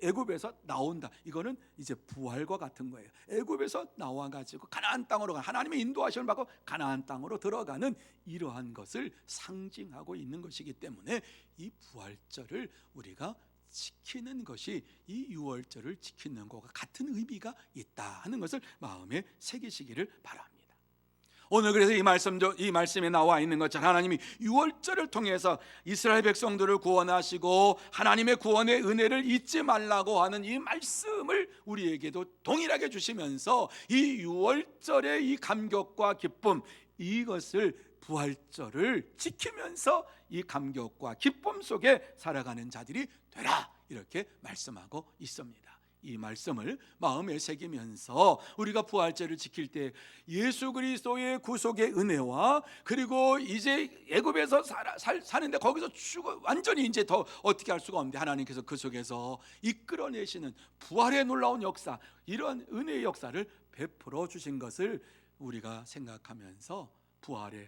애굽에서 나온다. 이거는 이제 부활과 같은 거예요. 애굽에서 나와가지고 가나안 땅으로 가는, 하나님의 인도하심을 받고 가나안 땅으로 들어가는 이러한 것을 상징하고 있는 것이기 때문에 이 부활절을 우리가 지키는 것이 이 유월절을 지키는 것과 같은 의미가 있다 하는 것을 마음에 새기시기를 바랍니다. 오늘 그래서 이 말씀에 나와 있는 것처럼 하나님이 유월절을 통해서 이스라엘 백성들을 구원하시고 하나님의 구원의 은혜를 잊지 말라고 하는 이 말씀을 우리에게도 동일하게 주시면서 이 유월절의 이 감격과 기쁨, 이것을 부활절을 지키면서 이 감격과 기쁨 속에 살아가는 자들이 되라, 이렇게 말씀하고 있습니다. 이 말씀을 마음에 새기면서 우리가 부활절을 지킬 때 예수 그리스도의 구속의 은혜와, 그리고 이제 애굽에서 사는데 거기서 완전히 이제 더 어떻게 할 수가 없는데 하나님께서 그 속에서 이끌어내시는 부활의 놀라운 역사, 이런 은혜의 역사를 베풀어 주신 것을 우리가 생각하면서 부활의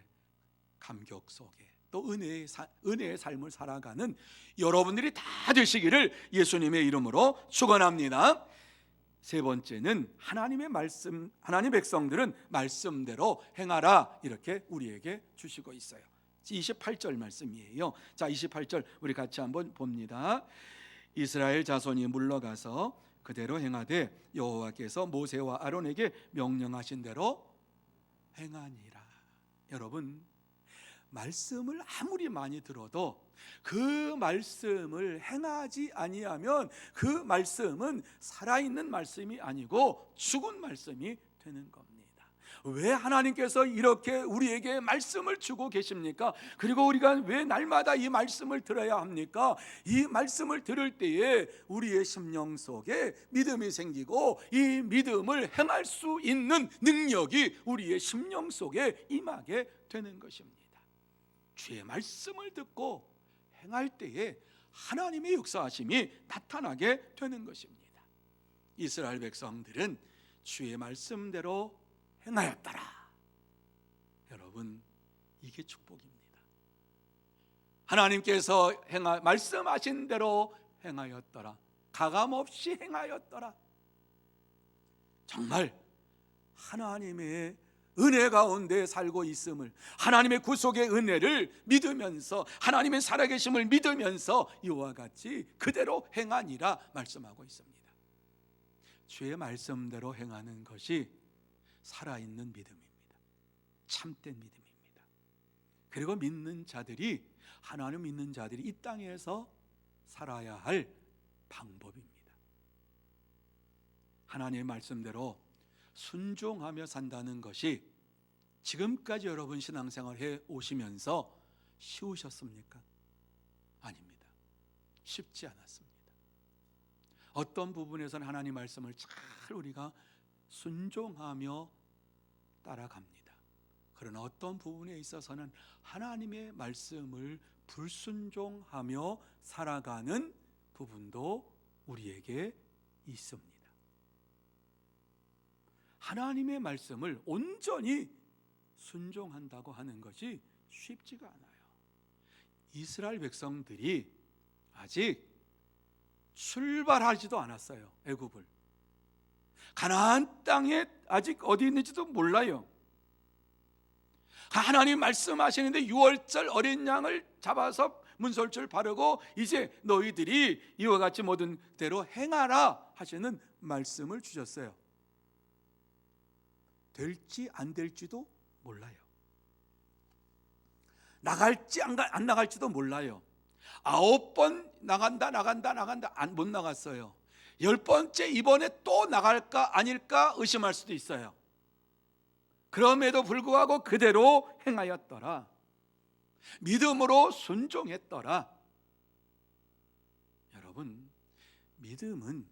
감격 속에 또 은혜의 삶을 살아가는 여러분들이 다 되시기를 예수님의 이름으로 축원합니다. 세 번째는 하나님의 말씀, 하나님 백성들은 말씀대로 행하라, 이렇게 우리에게 주시고 있어요. 28절 말씀이에요. 자, 28절 우리 같이 한번 봅니다. 이스라엘 자손이 물러가서 그대로 행하되 여호와께서 모세와 아론에게 명령하신 대로 행하니라. 여러분, 말씀을 아무리 많이 들어도 그 말씀을 행하지 아니하면 그 말씀은 살아있는 말씀이 아니고 죽은 말씀이 되는 겁니다. 왜 하나님께서 이렇게 우리에게 말씀을 주고 계십니까? 그리고 우리가 왜 날마다 이 말씀을 들어야 합니까? 이 말씀을 들을 때에 우리의 심령 속에 믿음이 생기고 이 믿음을 행할 수 있는 능력이 우리의 심령 속에 임하게 되는 것입니다. 주의 말씀을 듣고 행할 때에 하나님의 역사하심이 나타나게 되는 것입니다. 이스라엘 백성들은 주의 말씀대로 행하였더라. 여러분, 이게 축복입니다. 하나님께서 말씀하신 대로 행하였더라. 가감없이 행하였더라. 정말 하나님의 은혜 가운데 살고 있음을, 하나님의 구속의 은혜를 믿으면서, 하나님의 살아계심을 믿으면서 이와 같이 그대로 행하니라 말씀하고 있습니다. 주의 말씀대로 행하는 것이 살아있는 믿음입니다. 참된 믿음입니다. 그리고 믿는 자들이, 하나님 믿는 자들이 이 땅에서 살아야 할 방법입니다. 하나님의 말씀대로 순종하며 산다는 것이 지금까지 여러분 신앙생활 해 오시면서 쉬우셨습니까? 아닙니다. 쉽지 않았습니다. 어떤 부분에서는 하나님 말씀을 잘 우리가 순종하며 따라갑니다. 그러나 어떤 부분에 있어서는 하나님의 말씀을 불순종하며 살아가는 부분도 우리에게 있습니다. 하나님의 말씀을 온전히 순종한다고 하는 것이 쉽지가 않아요. 이스라엘 백성들이 아직 출발하지도 않았어요. 애굽을. 가나안 땅에 아직 어디 있는지도 몰라요. 하나님 말씀하시는데 6월절 어린 양을 잡아서 문설주를 바르고 이제 너희들이 이와 같이 모든 대로 행하라 하시는 말씀을 주셨어요. 될지 안 될지도 몰라요. 나갈지 안 나갈지도 몰라요. 9번 나간다 못 나갔어요. 10번째 이번에 또 나갈까 아닐까 의심할 수도 있어요. 그럼에도 불구하고 그대로 행하였더라. 믿음으로 순종했더라. 여러분, 믿음은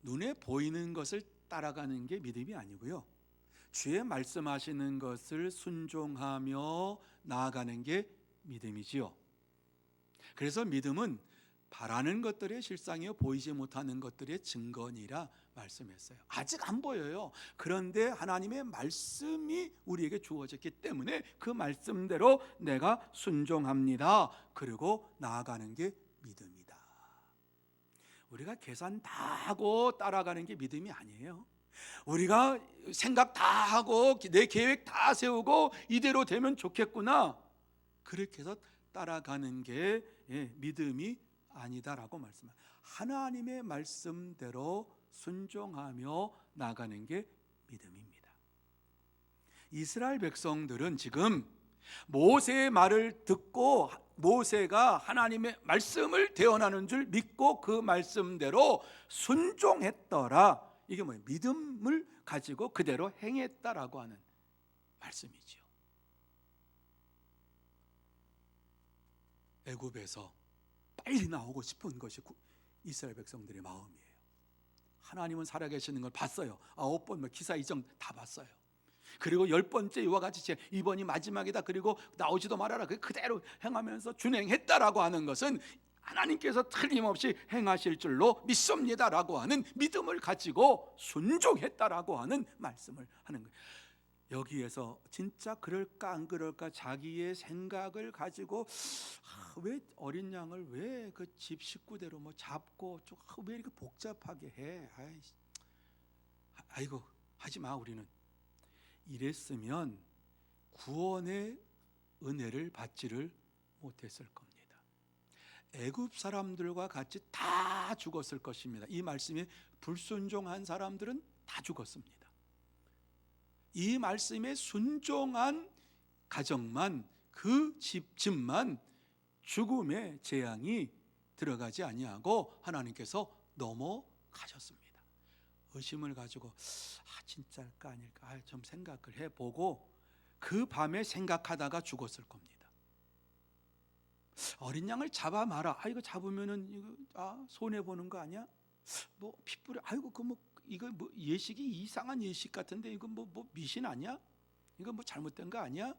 눈에 보이는 것을 따라가는 게 믿음이 아니고요, 주의 말씀하시는 것을 순종하며 나아가는 게 믿음이지요. 그래서 믿음은 바라는 것들의 실상이요 보이지 못하는 것들의 증거니라 말씀했어요. 아직 안 보여요. 그런데 하나님의 말씀이 우리에게 주어졌기 때문에 그 말씀대로 내가 순종합니다. 그리고 나아가는 게 믿음이다. 우리가 계산 다 하고 따라가는 게 믿음이 아니에요. 우리가 생각 다 하고 내 계획 다 세우고 이대로 되면 좋겠구나, 그렇게 해서 따라가는 게 믿음이 아니다라고 말씀합니다. 하나님의 말씀대로 순종하며 나가는 게 믿음입니다. 이스라엘 백성들은 지금 모세의 말을 듣고 모세가 하나님의 말씀을 대언하는 줄 믿고 그 말씀대로 순종했더라. 이게 뭐예요? 믿음을 가지고 그대로 행했다라고 하는 말씀이죠. 애굽에서 빨리 나오고 싶은 것이 이스라엘 백성들의 마음이에요. 하나님은 살아계시는 걸 봤어요. 9번 기사 이정 다 봤어요. 그리고 10번째 이와 같이 이번이 마지막이다, 그리고 나오지도 말아라, 그대로 행하면서 준행했다라고 하는 것은 하나님께서 틀림없이 행하실 줄로 믿습니다라고 하는 믿음을 가지고 순종했다라고 하는 말씀을 하는 거예요. 여기에서 진짜 그럴까 안 그럴까 자기의 생각을 가지고 왜 어린 양을 왜 그 집 식구대로 뭐 잡고 왜 이렇게 복잡하게 해? 아이고 하지 마. 우리는 이랬으면 구원의 은혜를 받지를 못했을 겁니다. 애굽 사람들과 같이 다 죽었을 것입니다. 이 말씀에 불순종한 사람들은 다 죽었습니다. 이 말씀에 순종한 가정만, 그 집만 죽음의 재앙이 들어가지 아니하고 하나님께서 넘어가셨습니다. 의심을 가지고 진짜일까 아닐까 좀 생각을 해보고 그 밤에 생각하다가 죽었을 겁니다. 어린 양을 잡아 마라. 이거 잡으면은 손해 보는 거 아니야? 뭐 핏불에 이거 뭐 예식이 이상한 예식 같은데 이거 뭐 미신 아니야? 이거 뭐 잘못된 거 아니야?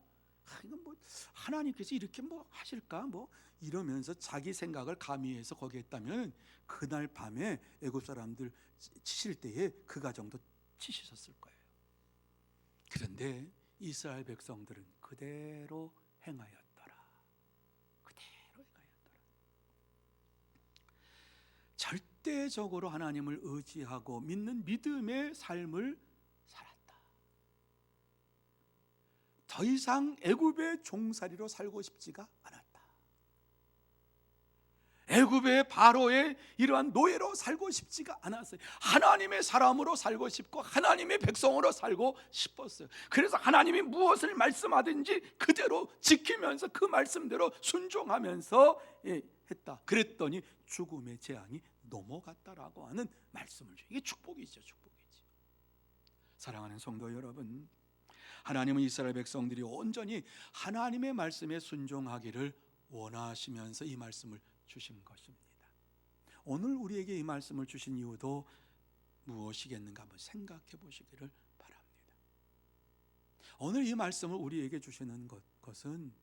이거 뭐 하나님께서 이렇게 뭐 하실까? 뭐 이러면서 자기 생각을 가미해서 거기에 했다면 그날 밤에 애굽 사람들 치실 때에 그 가정도 치셨을 거예요. 그런데 이스라엘 백성들은 그대로 행하였더라. 절대적으로 하나님을 의지하고 믿는 믿음의 삶을 살았다. 더 이상 애굽의 종살이로 살고 싶지가 않았다. 애굽의 바로의 이러한 노예로 살고 싶지가 않았어요. 하나님의 사람으로 살고 싶고 하나님의 백성으로 살고 싶었어요. 그래서 하나님이 무엇을 말씀하든지 그대로 지키면서 그 말씀대로 순종하면서 했다. 그랬더니 죽음의 재앙이 넘어갔다라고 하는 말씀을 줘요. 이게 축복이죠, 축복이죠. 사랑하는 성도 여러분, 하나님은 이스라엘 백성들이 온전히 하나님의 말씀에 순종하기를 원하시면서 이 말씀을 주신 것입니다. 오늘 우리에게 이 말씀을 주신 이유도 무엇이겠는가 한번 생각해 보시기를 바랍니다. 오늘 이 말씀을 우리에게 주시는 것은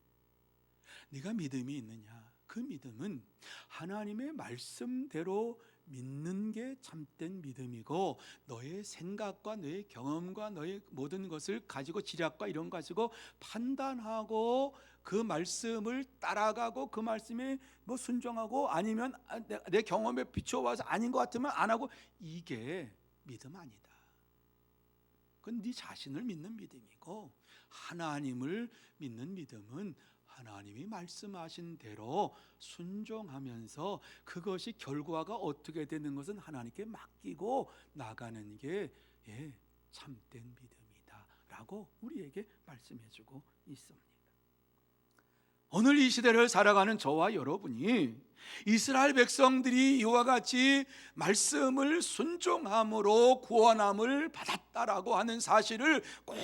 네가 믿음이 있느냐, 그 믿음은 하나님의 말씀대로 믿는 게 참된 믿음이고, 너의 생각과 너의 경험과 너의 모든 것을 가지고 지략과 이런 거 가지고 판단하고 그 말씀을 따라가고 그 말씀에 뭐 순종하고, 아니면 내 경험에 비춰와서 아닌 것 같으면 안 하고, 이게 믿음 아니다. 그건 네 자신을 믿는 믿음이고, 하나님을 믿는 믿음은 하나님이 말씀하신 대로 순종하면서 그것이 결과가 어떻게 되는 것은 하나님께 맡기고 나가는 게 참된 믿음이다 라고 우리에게 말씀해주고 있습니다. 오늘 이 시대를 살아가는 저와 여러분이 이스라엘 백성들이 이와 같이 말씀을 순종함으로 구원함을 받았다라고 하는 사실을 꼭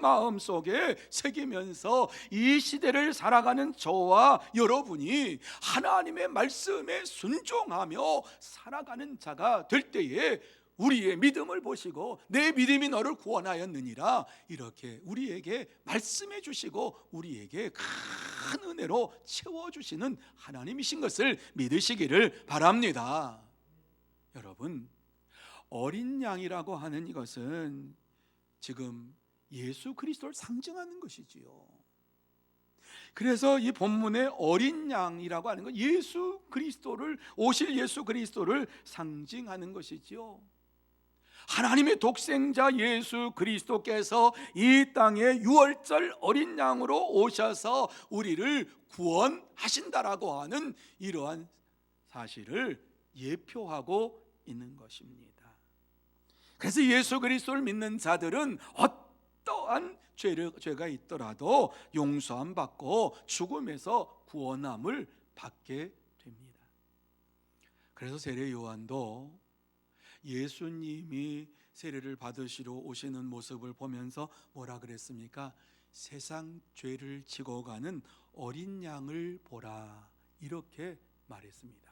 마음속에 새기면서 이 시대를 살아가는 저와 여러분이 하나님의 말씀에 순종하며 살아가는 자가 될 때에 우리의 믿음을 보시고 내 믿음이 너를 구원하였느니라 이렇게 우리에게 말씀해 주시고 우리에게 큰 은혜로 채워주시는 하나님이신 것을 믿으시기를 바랍니다. 여러분, 어린 양이라고 하는 이것은 지금 예수 그리스도를 상징하는 것이지요. 그래서 이 본문의 어린 양이라고 하는 건 예수 그리스도를, 오실 예수 그리스도를 상징하는 것이지요. 하나님의 독생자 예수 그리스도께서 이 땅에 유월절 어린 양으로 오셔서 우리를 구원하신다라고 하는 이러한 사실을 예표하고 있는 것입니다. 그래서 예수 그리스도를 믿는 자들은 어떠한 죄가 있더라도 용서함 받고 죽음에서 구원함을 받게 됩니다. 그래서 세례 요한도 예수님이 세례를 받으시러 오시는 모습을 보면서 뭐라 그랬습니까? 세상 죄를 지고 가는 어린 양을 보라, 이렇게 말했습니다.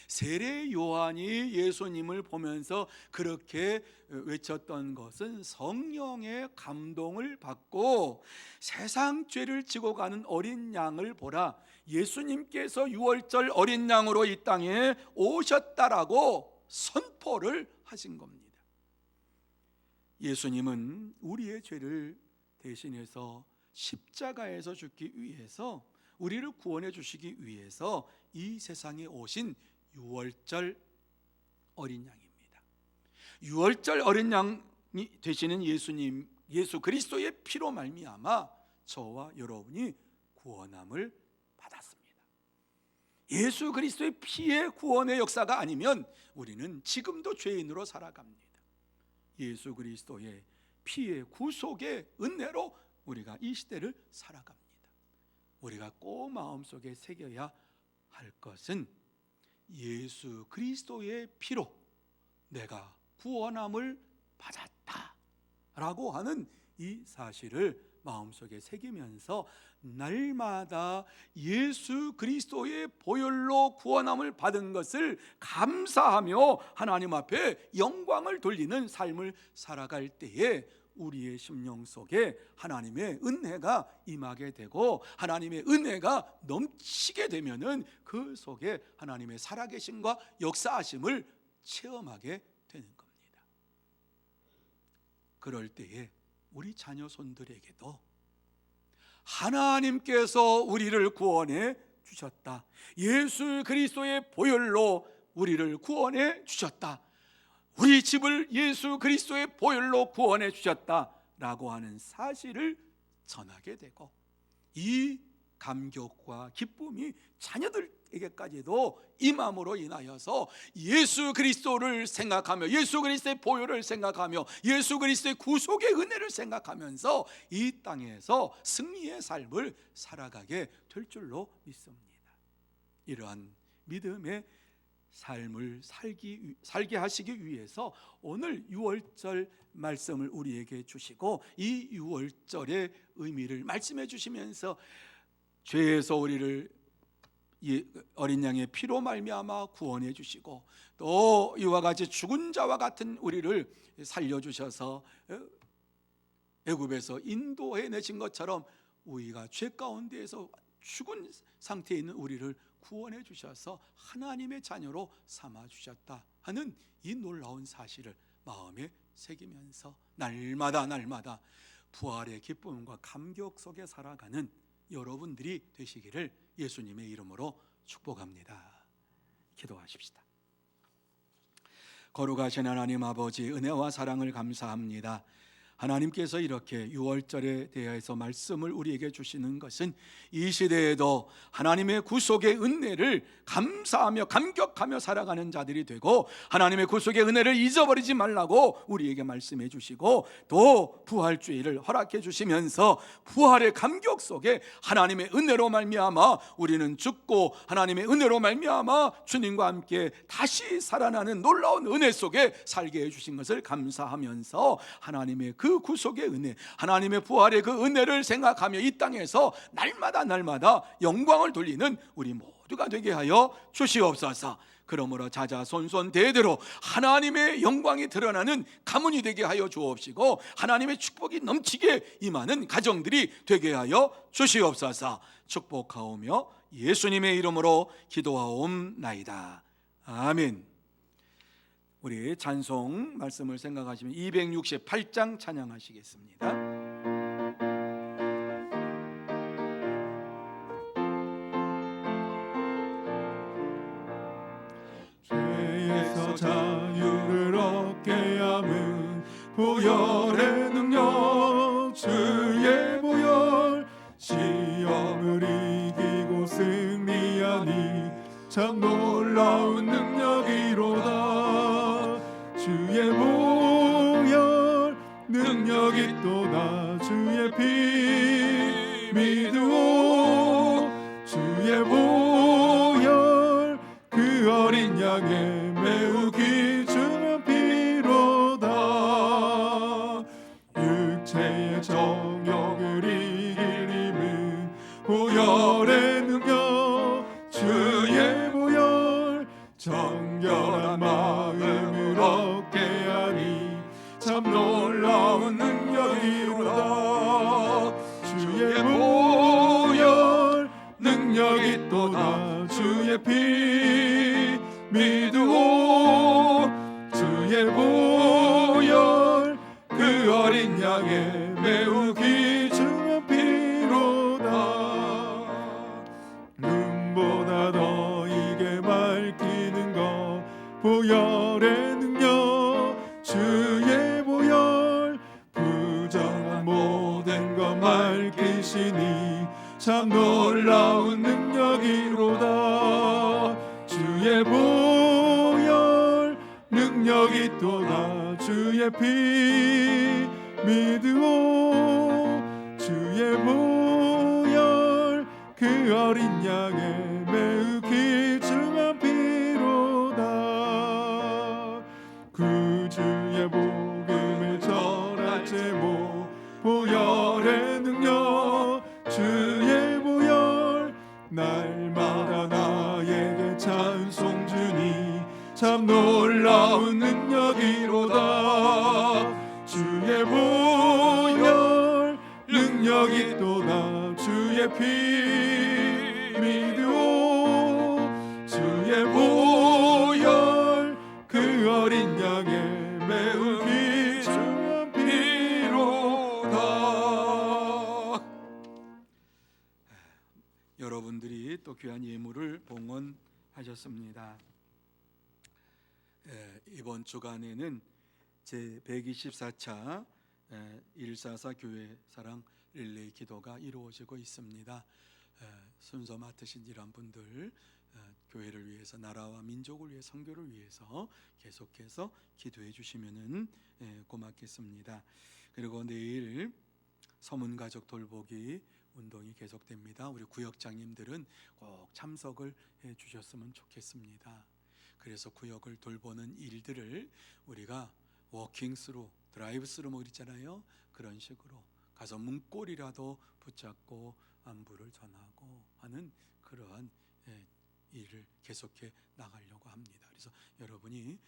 세례 요한이 예수님을 보면서 그렇게 외쳤던 것은 성령의 감동을 받고 세상 죄를 지고 가는 어린 양을 보라, 예수님께서 유월절 어린 양으로 이 땅에 오셨다라고 선포를 하신 겁니다. 예수님은 우리의 죄를 대신해서 십자가에서 죽기 위해서, 우리를 구원해 주시기 위해서 이 세상에 오신 유월절 어린 양입니다. 유월절 어린 양이 되시는 예수님, 예수 그리스도의 피로 말미암아 저와 여러분이 구원함을 받았습니다. 예수 그리스도의 피의 구원의 역사가 아니면 우리는 지금도 죄인으로 살아갑니다. 예수 그리스도의 피의 구속의 은혜로 우리가 이 시대를 살아갑니다. 우리가 꼭 마음속에 새겨야 할 것은 예수 그리스도의 피로 내가 구원함을 받았다라고 하는 이 사실을 마음속에 새기면서 날마다 예수 그리스도의 보혈로 구원함을 받은 것을 감사하며 하나님 앞에 영광을 돌리는 삶을 살아갈 때에 우리의 심령 속에 하나님의 은혜가 임하게 되고 하나님의 은혜가 넘치게 되면은 그 속에 하나님의 살아계심과 역사하심을 체험하게 되는 겁니다. 그럴 때에 우리 자녀 손들에게도 하나님께서 우리를 구원해 주셨다, 예수 그리스도의 보혈로 우리를 구원해 주셨다, 우리 집을 예수 그리스도의 보혈로 구원해 주셨다라고 하는 사실을 전하게 되고, 이 감격과 기쁨이 자녀들에게까지도 임함으로 인하여서 예수 그리스도를 생각하며 예수 그리스도의 보혈을 생각하며 예수 그리스도의 구속의 은혜를 생각하면서 이 땅에서 승리의 삶을 살아가게 될 줄로 믿습니다. 이러한 믿음의 삶을 살게 하시기 위해서 오늘 유월절 말씀을 우리에게 주시고 이 유월절의 의미를 말씀해 주시면서 죄에서 우리를 어린 양의 피로 말미암아 구원해 주시고 또 이와 같이 죽은 자와 같은 우리를 살려주셔서 애굽에서 인도해 내신 것처럼 우리가 죄 가운데에서 죽은 상태에 있는 우리를 구원해 주셔서 하나님의 자녀로 삼아 주셨다 하는 이 놀라운 사실을 마음에 새기면서 날마다 부활의 기쁨과 감격 속에 살아가는 여러분들이 되시기를 예수님의 이름으로 축복합니다. 기도하십시다. 거룩하신 하나님 아버지, 은혜와 사랑을 감사합니다. 하나님께서 이렇게 유월절에 대해서 말씀을 우리에게 주시는 것은 이 시대에도 하나님의 구속의 은혜를 감사하며 감격하며 살아가는 자들이 되고 하나님의 구속의 은혜를 잊어버리지 말라고 우리에게 말씀해 주시고 또 부활주의를 허락해 주시면서 부활의 감격 속에 하나님의 은혜로 말미암아 우리는 죽고 하나님의 은혜로 말미암아 주님과 함께 다시 살아나는 놀라운 은혜 속에 살게 해주신 것을 감사하면서 하나님의 그 구속의 은혜, 하나님의 부활의 그 은혜를 생각하며 이 땅에서 날마다 영광을 돌리는 우리 모두가 되게 하여 주시옵소서. 그러므로 자자손손 대대로 하나님의 영광이 드러나는 가문이 되게 하여 주옵시고 하나님의 축복이 넘치게 임하는 가정들이 되게 하여 주시옵소서. 축복하오며 예수님의 이름으로 기도하옵나이다. 아멘. 우리 찬송 말씀을 생각하시면 268장 찬양하시겠습니다. 죄에서 자유를 얻게 함은 보혈의 능력 주의 보혈 시험을 이기고 승리하니 참 놀라운 능력이로다. 주의 보혈 능력이 또다. 주의 피 믿으오. 주의 보혈 그 어린 양의 매우 귀중한 피로다. 육체의 정욕을 이길 힘은 보혈의 능력 주의 보혈 정결한 마음을 얻게 하니 참 놀라운 능력이로다. 주의 보혈 능력이 또다. 주의 피 믿으오. 주의 보혈 그 어린 양의 매우 귀중한 피로다. 눈보다 더 이게 밝히는 것 보혈의 능력 주의 보혈 부정한 모든 것 밝히시니 참 놀라운 능력이로다. 주의 보혈 능력이 또다. 주의 피 믿으오. 주의 보혈 그 어린 양의 매우 귀중한 피로다. 그 주의 복음을 전할 제목 보혈의 능력 주의 보혈 날마다 나에게 찬송 주니 참 놀라운 능력이로다. 주의 보혈 능력이 또다. 주의 피 믿으오. 주의 보혈 그 어린 양의 매우 귀중한 피로다. 여러분들이 또 귀한 예물을 봉헌하셨습니다. 이번 주간에는 제 124차 144 교회 사랑 릴레이 기도가 이루어지고 있습니다. 순서 맡으신 이런 분들, 교회를 위해서, 나라와 민족을 위해, 선교를 위해서 계속해서 기도해 주시면은 고맙겠습니다. 그리고 내일 서문가족 돌보기 운동이 계속됩니다. 우리 구역장님들은 꼭 참석을 해 주셨으면 좋겠습니다. 그래서 구역을 돌보는 일들을 우리가 워킹스루, 드라이브스루 뭐 그랬잖아요. 그런 식으로 가서 문고리라도 붙잡고 안부를 전하고 하는 그러한 일을 계속해 나가려고 합니다. 그래서 여러분이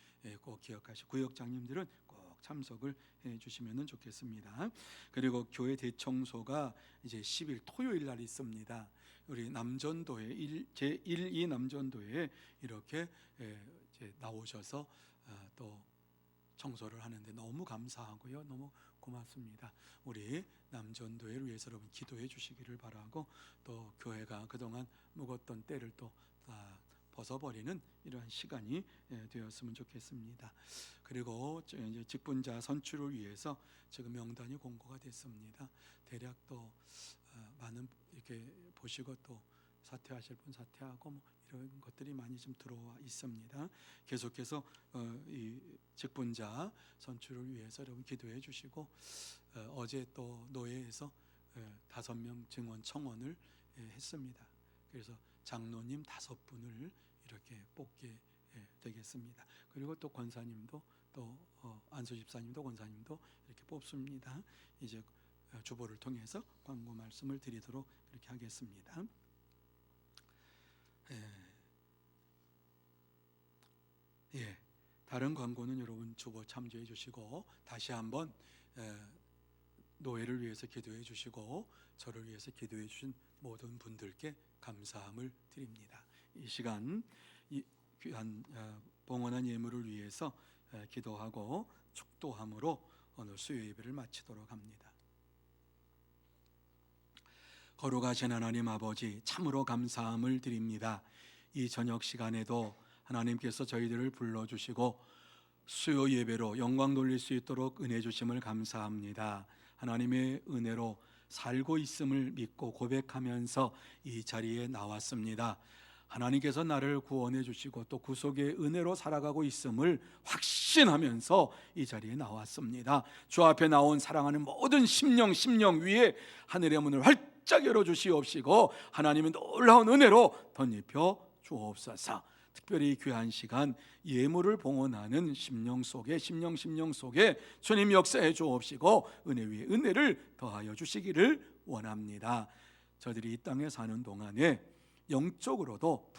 꼭 기억하시고, 구역장님들은 꼭 참석을 해 주시면 좋겠습니다. 그리고 교회 대청소가 이제 10일 토요일 날 있습니다. 우리 남전도에 제1, 2 남전도에 이렇게 이제 나오셔서 또 청소를 하는데 너무 감사하고요, 너무 고맙습니다. 우리 남전도회를 위해서 여러분 기도해 주시기를 바라고, 또 교회가 그동안 묵었던 때를 또 다 벗어버리는 이러한 시간이 되었으면 좋겠습니다. 그리고 이제 직분자 선출을 위해서 지금 명단이 공고가 됐습니다. 대략 또 많은 이렇게 보시고 또 사퇴하실 분 사퇴하고 뭐 이런 것들이 많이 좀 들어와 있습니다. 계속해서 이 직분자 선출을 위해서 여러분 기도해 주시고, 어제 또 노예에서 5명 증원 청원을 했습니다. 그래서 장로님 5분을 이렇게 뽑게 되겠습니다. 그리고 또 권사님도 또 안수 집사님도 권사님도 이렇게 뽑습니다. 이제 주보를 통해서 광고 말씀을 드리도록 이렇게 하겠습니다. 다른 광고는 여러분 주보 참조해 주시고, 다시 한번 노예를 위해서 기도해 주시고 저를 위해서 기도해 주신 모든 분들께 감사함을 드립니다. 이 시간 이 귀한 봉헌한 예물을 위해서 기도하고 축도함으로 오늘 수요 예배를 마치도록 합니다. 거룩하신 하나님 아버지, 참으로 감사함을 드립니다. 이 저녁 시간에도 하나님께서 저희들을 불러주시고 수요 예배로 영광 돌릴 수 있도록 은혜 주심을 감사합니다. 하나님의 은혜로 살고 있음을 믿고 고백하면서 이 자리에 나왔습니다. 하나님께서 나를 구원해 주시고 또 구속의 은혜로 살아가고 있음을 확신하면서 이 자리에 나왔습니다. 주 앞에 나온 사랑하는 모든 심령 위에 하늘의 문을 활짝 열어주시옵시고 하나님의 놀라운 은혜로 덧입혀 주옵소서. 특별히 귀한 시간 예물을 봉헌하는 심령 속에 주님 역사해 주옵시고 은혜 위에 은혜를 더하여 주시기를 원합니다. 저들이 이 땅에 사는 동안에 영적으로도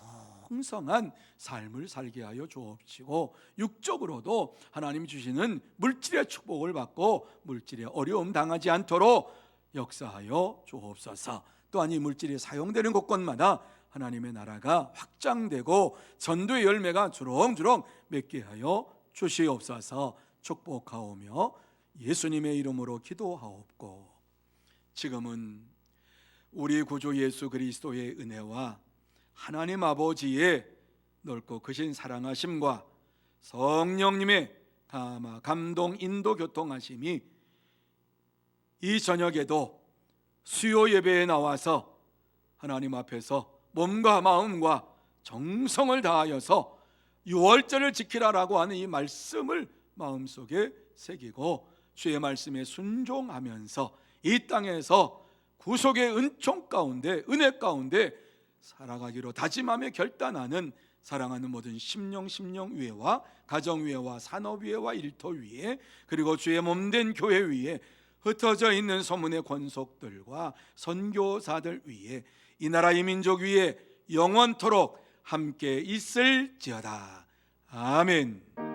풍성한 삶을 살게 하여 주옵시고 육적으로도 하나님 주시는 물질의 축복을 받고 물질의 어려움 당하지 않도록 역사하여 주옵소서. 또한 이 물질이 사용되는 곳곳마다 하나님의 나라가 확장되고 전도의 열매가 주렁주렁 맺게 하여 주시옵소서. 축복하오며 예수님의 이름으로 기도하옵고, 지금은 우리 구주 예수 그리스도의 은혜와 하나님 아버지의 넓고 크신 사랑하심과 성령님의 감동 인도 교통하심이 이 저녁에도 수요 예배에 나와서 하나님 앞에서 몸과 마음과 정성을 다하여서 유월절을 지키라라고 하는 이 말씀을 마음속에 새기고 주의 말씀에 순종하면서 이 땅에서 구속의 은총 가운데 은혜 가운데 살아가기로 다짐하며 결단하는 사랑하는 모든 심령 위에와 가정 위에와 산업 위에와 일터 위에 그리고 주의 몸된 교회 위에 흩어져 있는 소문의 권속들과 선교사들 위에 이 나라 이 민족 위에 영원토록 함께 있을지어다. 아멘.